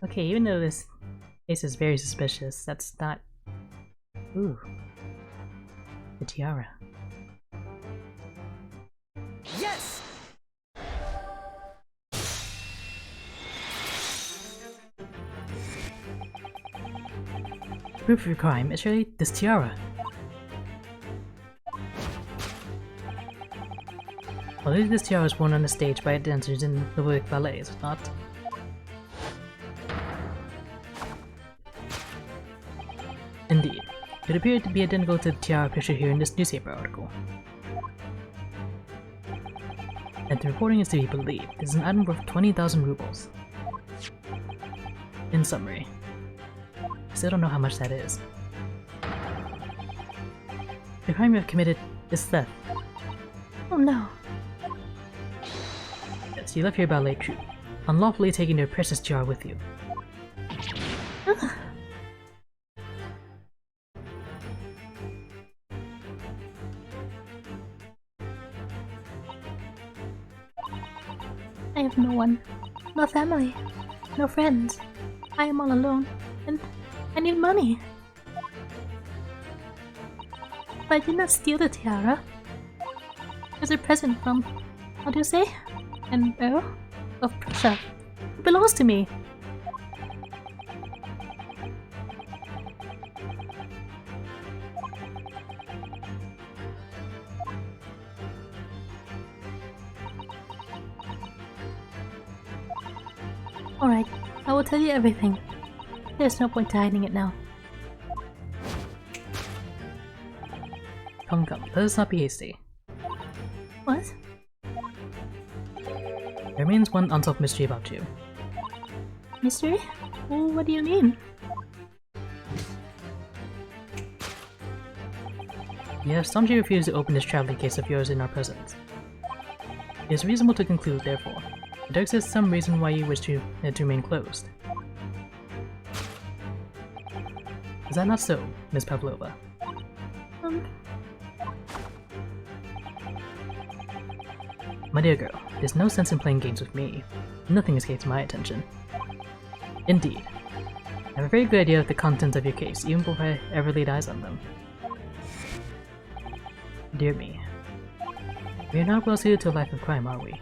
Okay, even though this case is very suspicious, that's not... Ooh. The tiara. Yes! proof of your crime is surely this tiara. Well, at least this tiara was worn on the stage by dancers in the Wick Ballet, is it not? Indeed. It appeared to be identical to the tiara pictured here in this newspaper article. And the reporting is to be believed, it is an item worth 20,000 rubles. In summary, I still don't know how much that is. The crime you have committed is theft. Oh no. Yes, you left your ballet troupe, unlawfully taking their precious tiara with you. Ugh. I have no one. No family. No friends. I am all alone. And I need money. But I did not steal the tiara. It was a present from, how do you say? An Earl of Prussia. It belongs to me. Alright, I will tell you everything. There's no point to hiding it now. Come, let us not be hasty. What? There remains one unsolved mystery about you. Mystery? Well, what do you mean? You have staunchly refused to open this traveling case of yours in our presence. It is reasonable to conclude, therefore, that there exists some reason why you wish it to remain closed. Is that not so, Miss Pavlova? My dear girl, there's no sense in playing games with me. Nothing escapes my attention. Indeed. I have a very good idea of the contents of your case, even before I ever laid eyes on them. Dear me. We are not well suited to a life of crime, are we?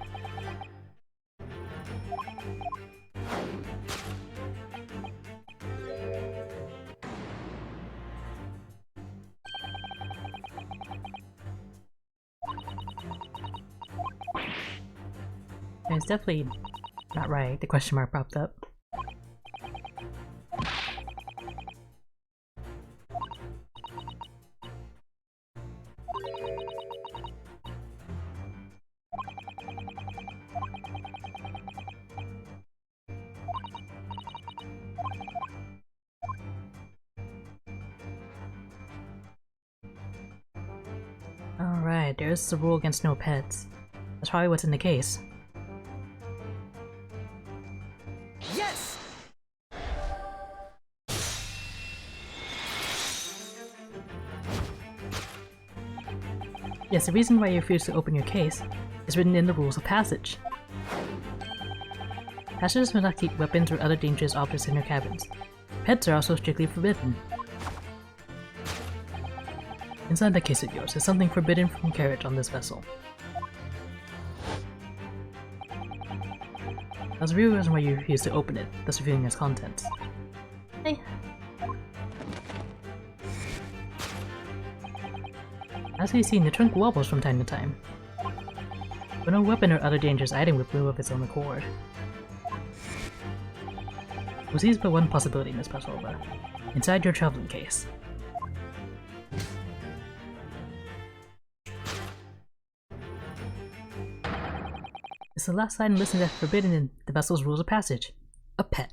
It's definitely not right. The question mark popped up. Alright, there's the rule against no pets. That's probably what's in the case. Yes! Yes, the reason why you refuse to open your case is written in the rules of passage. Passengers must not keep weapons or other dangerous objects in their cabins. Pets are also strictly forbidden. Inside that case of yours is something forbidden from carriage on this vessel. That's the real reason why you refuse to open it, thus revealing its contents. Hey. As we've seen, the trunk wobbles from time to time. But no weapon or other dangerous item would move of its own accord. We'll seize but one possibility, Miss Pavlova. Inside your traveling case. It's the last item listed as forbidden in the vessel's rules of passage. A pet.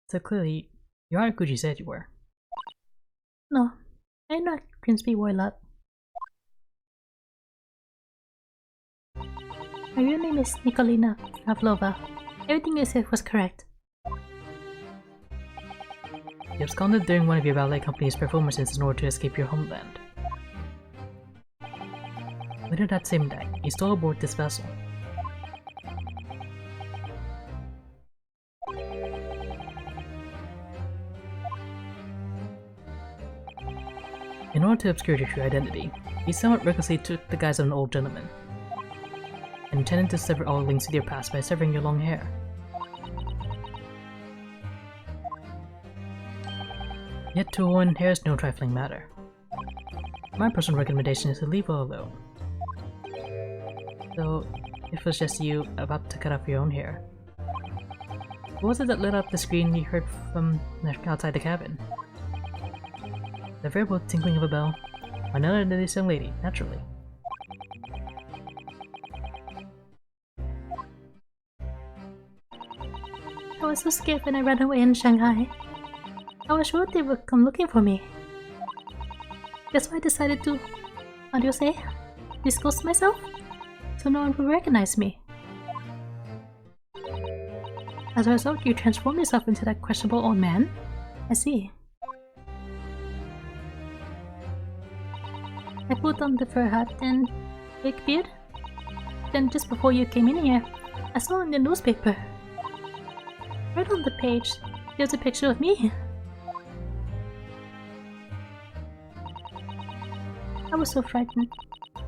So clearly, you aren't who you said you were. No, I'm not Crispy Warlock. My real name is Nikolina Pavlova. Everything you said was correct. You absconded during one of your ballet company's performances in order to escape your homeland. Later that same day, you stole aboard this vessel. In order to obscure your true identity, you somewhat recklessly took the guise of an old gentleman, and intended to sever all links with your past by severing your long hair. Yet to a woman, hair is no trifling matter. My personal recommendation is to leave her alone. Though, it was just you about to cut off your own hair. What was it that lit up the screen you heard from outside the cabin? The variable tinkling of a bell. Another than this young lady, naturally. I was so scared when I ran away in Shanghai. I was sure they would come looking for me. That's why I decided to, how do you say, disguise myself? So no one will recognize me. As a result, you transform yourself into that questionable old man? I see. I put on the fur hat and fake beard. Then just before you came in here, I saw in the newspaper. Right on the page, there's a picture of me. I was so frightened.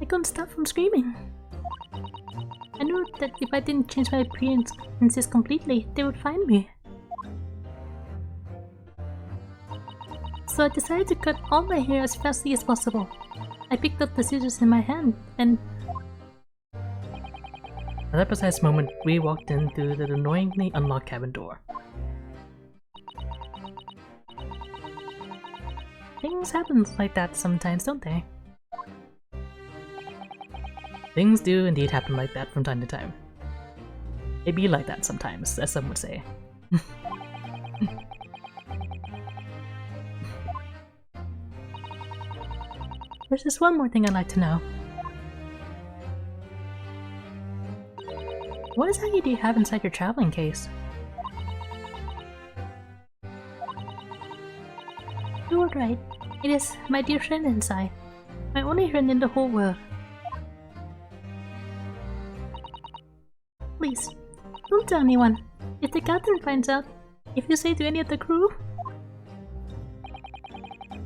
I couldn't stop from screaming. I knew that if I didn't change my appearances completely, they would find me. So I decided to cut all my hair as fastly as possible. I picked up the scissors in my hand, and... At that precise moment, we walked in through the annoyingly unlocked cabin door. Things happen like that sometimes, don't they? Things do indeed happen like that from time to time. It be like that sometimes, as some would say. There's just one more thing I'd like to know. What exactly do you have inside your traveling case? You were right. It is my dear friend inside. My only friend in the whole world. Please, don't tell anyone. If the captain finds out, if you say to any of the crew...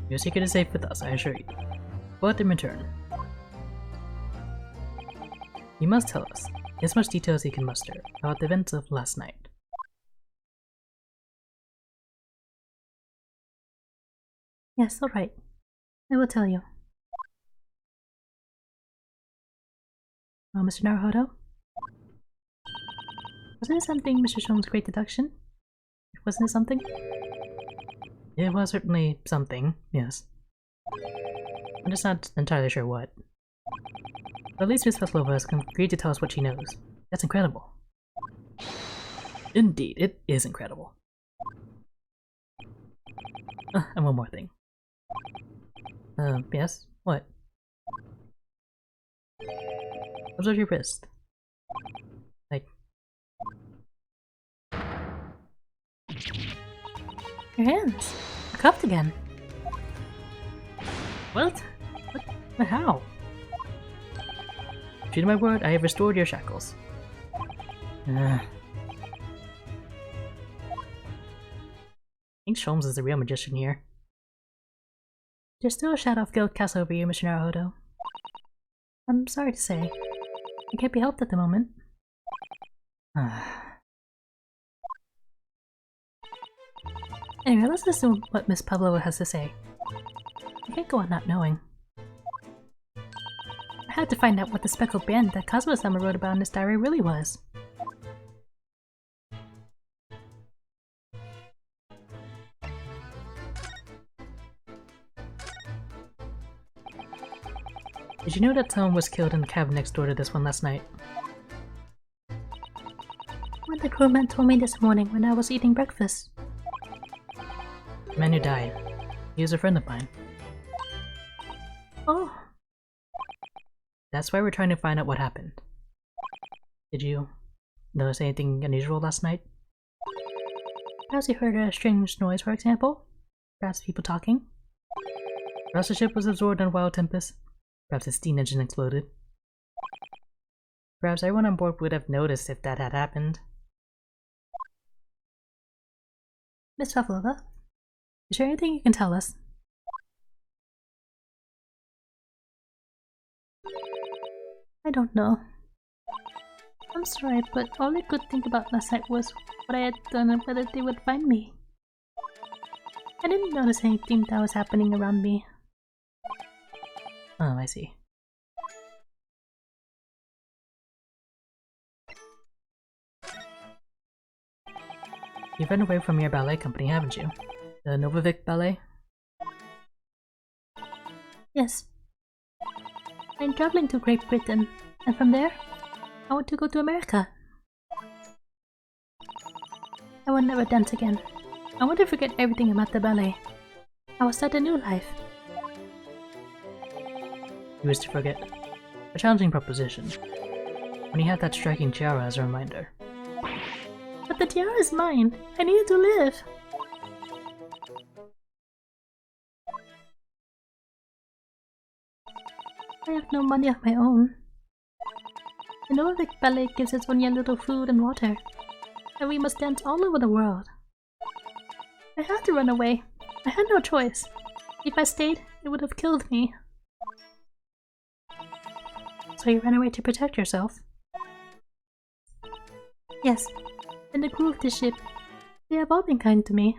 Your secret is safe with us, I assure you. But in return, you must tell us as much detail as you can muster about the events of last night. Yes, alright. I will tell you. Oh, Mr. Naruhodo? Wasn't it something Mr. Sholmes' great deduction? Wasn't it something? It was certainly something, yes. I'm just not entirely sure what. But at least Miss Veslova has agreed to tell us what she knows. That's incredible. Indeed, it is incredible. And one more thing. Yes? What? Observe your wrist. Like... Your hands! You're cuffed again! What? But how? True to my word, I have restored your shackles. I think Sholmes is the real magician here. There's still a shadow of guilt cast over you, Mr. Naruhodo. I'm sorry to say. It can't be helped at the moment. Anyway, let's listen to what Miss Pavlova has to say. I can't go on not knowing. I had to find out what the speckled band that Kazuma-sama wrote about in his diary really was. Did you know that someone was killed in the cabin next door to this one last night? When the crewman told me this morning when I was eating breakfast. The man who died. He was a friend of mine. Oh. That's why we're trying to find out what happened. Did you notice anything unusual last night? Perhaps you heard a strange noise, for example? Perhaps people talking? Perhaps the ship was absorbed in a wild tempest. Perhaps its steam engine exploded. Perhaps everyone on board would have noticed if that had happened. Miss Pavlova, is there anything you can tell us? I don't know. I'm sorry, but all I could think about last night was what I had done and whether they would find me. I didn't notice anything that was happening around me. Oh, I see. You've run away from your ballet company, haven't you? The Novovic Ballet? Yes. I'm traveling to Great Britain, and from there, I want to go to America. I will never dance again. I want to forget everything about the ballet. I will start a new life. You wish to forget? A challenging proposition. When you have that striking tiara as a reminder. But the tiara is mine. I need it to live. I have no money of my own. The Nordic ballet gives us only a little food and water, and we must dance all over the world. I had to run away. I had no choice. If I stayed, it would have killed me. So you ran away to protect yourself? Yes, and the crew of the ship, they have all been kind to me.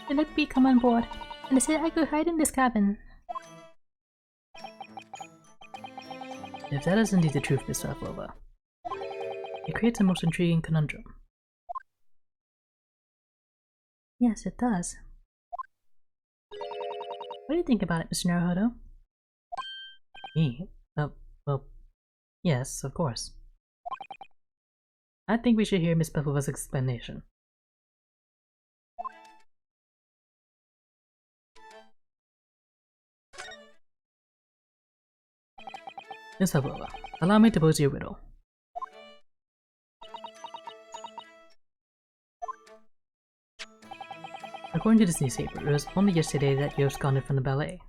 They let me come on board, and they said I could hide in this cabin. If that is indeed the truth, Miss Pavlova, it creates a most intriguing conundrum. Yes, it does. What do you think about it, Mr. Naruhodo? Me? Well, yes, of course. I think we should hear Miss Pavlova's explanation. Miss Pavlova, allow me to pose you a riddle. According to this newspaper, it was only yesterday that you absconded from the ballet.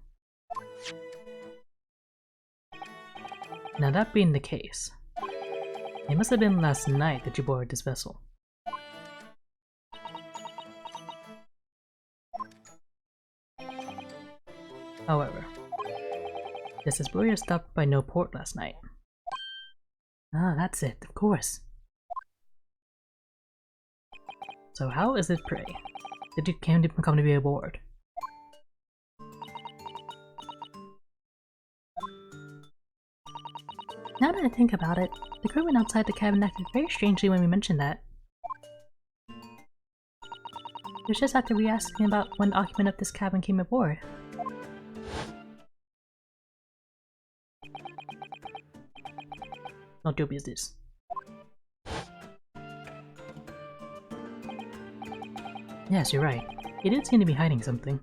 Now that being the case, it must have been last night that you boarded this vessel. However, this destroyer stopped by no port last night. Ah, that's it, of course. So how is it, pray, that you come to be aboard? Now that I think about it, the crewman outside the cabin acted very strangely when we mentioned that. It was just after we asked him about when the occupant of this cabin came aboard. Not your business. Yes, you're right. He did seem to be hiding something.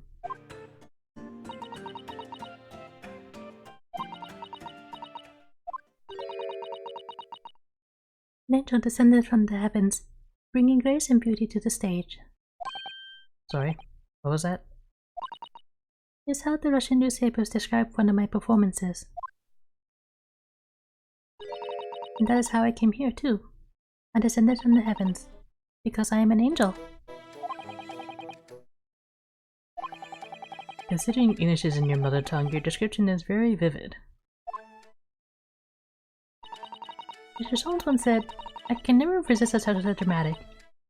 An angel descended from the heavens, bringing grace and beauty to the stage. Sorry, what was that? It's how the Russian newspapers described one of my performances. And that is how I came here too. I descended from the heavens, because I am an angel. Considering English isn't your mother tongue, your description is very vivid. Mr. Sholmes once said, I can never resist a touch of the dramatic.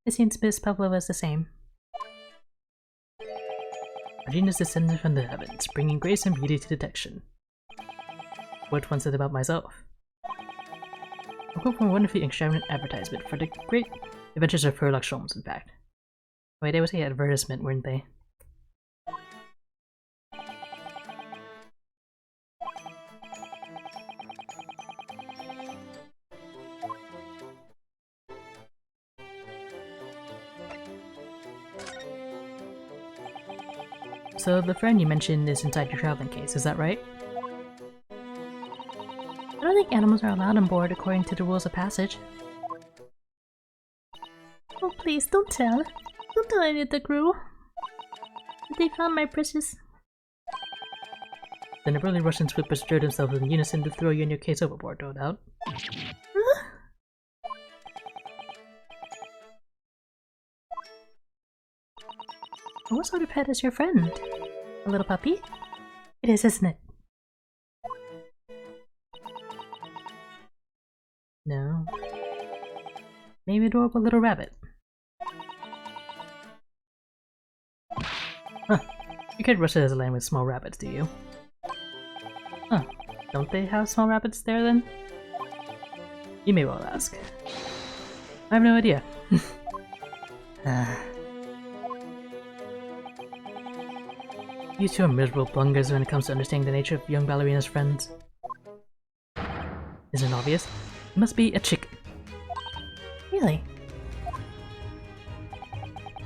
It seems Miss Pavlova is the same. Our genius descended from the heavens, bringing grace and beauty to detection. What one said about myself. A quote from a wonderfully extravagant advertisement for the great adventures of Sherlock Sholmes, in fact. Wait, they was an advertisement, weren't they? So the friend you mentioned is inside your traveling case, is that right? I don't think animals are allowed on board according to the rules of passage. Oh please, don't tell. Don't tell any of the crew. They found my precious. Then a burly Russian swoop bestirred himself in unison to throw you and your case overboard, no doubt. What sort of pet is your friend? A little puppy? It is, isn't it? No. Maybe adorable little rabbit. Huh. You can't Russia as a land with small rabbits, do you? Huh. Don't they have small rabbits there then? You may well ask. I have no idea. You two are miserable blungers when it comes to understanding the nature of young ballerina's friends. Isn't it obvious? It must be a chicken. Really?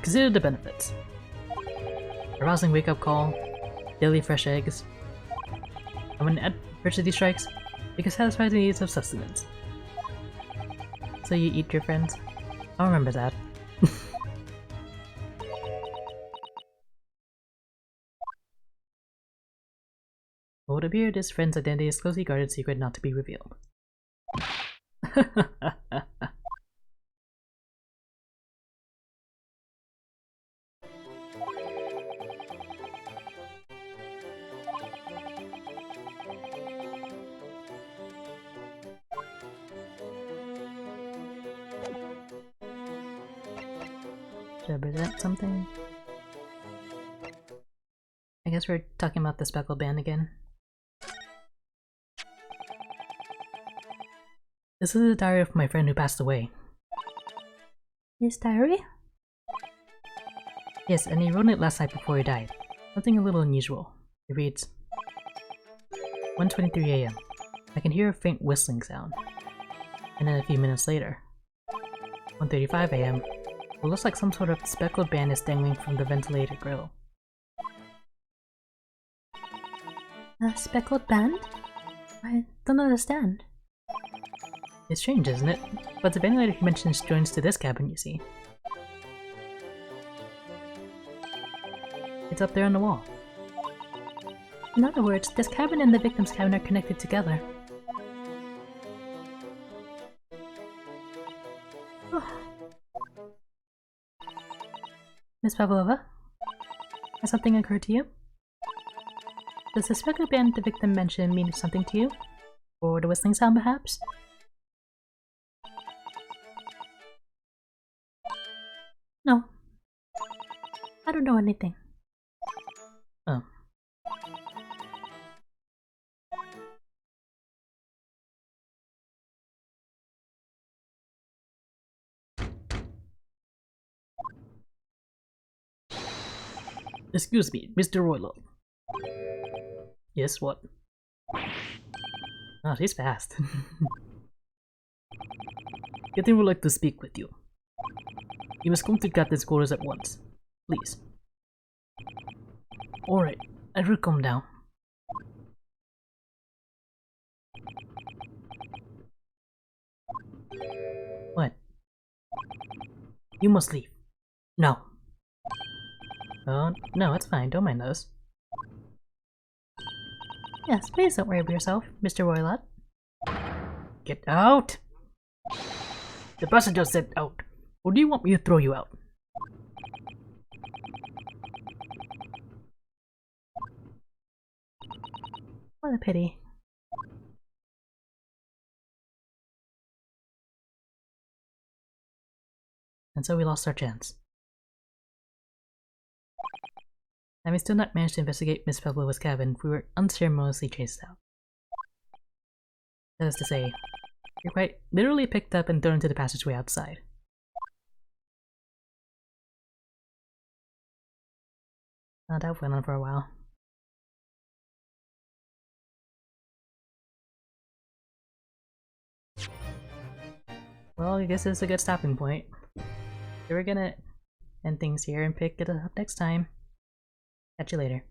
Consider the benefits. A rousing wake-up call, daily fresh eggs, and when adversity strikes, you can satisfy the needs of sustenance. So you eat your friends? I'll remember that. It would appear this friend's identity is a closely guarded secret not to be revealed. Should I present something? I guess we're talking about the speckled band again. This is the diary of my friend who passed away. His diary? Yes, and he wrote it last night before he died. Something a little unusual. It reads, 1:23 AM. I can hear a faint whistling sound. And then a few minutes later, 1:35 AM, it looks like some sort of speckled band is dangling from the ventilator grill. A speckled band? I don't understand. It's strange, isn't it? But the ventilator he mentions joins to this cabin, you see. It's up there on the wall. In other words, this cabin and the victim's cabin are connected together. Miss Pavlova? Has something occurred to you? Does the speckled band the victim mentioned mean something to you? Or the whistling sound, perhaps? No. I don't know anything. Oh. Excuse me, Mr. Roylo. Yes, what? Oh, she's fast. Captain would like to speak with you. You must come to Captain's quarters at once. Please. Alright, I will come down. What? You must leave. No. Oh, no, it's fine. Don't mind those. Yes, please don't worry about yourself, Mr. Roylott. Get out! The passenger said out. Or do you want me to throw you out? What a pity. And so we lost our chance. Having still not managed to investigate Miss Pavlova's cabin, we were unceremoniously chased out. That is to say, we were quite literally picked up and thrown into the passageway outside. That went on for a while. Well, I guess it's a good stopping point. So we're gonna end things here and pick it up next time. Catch you later.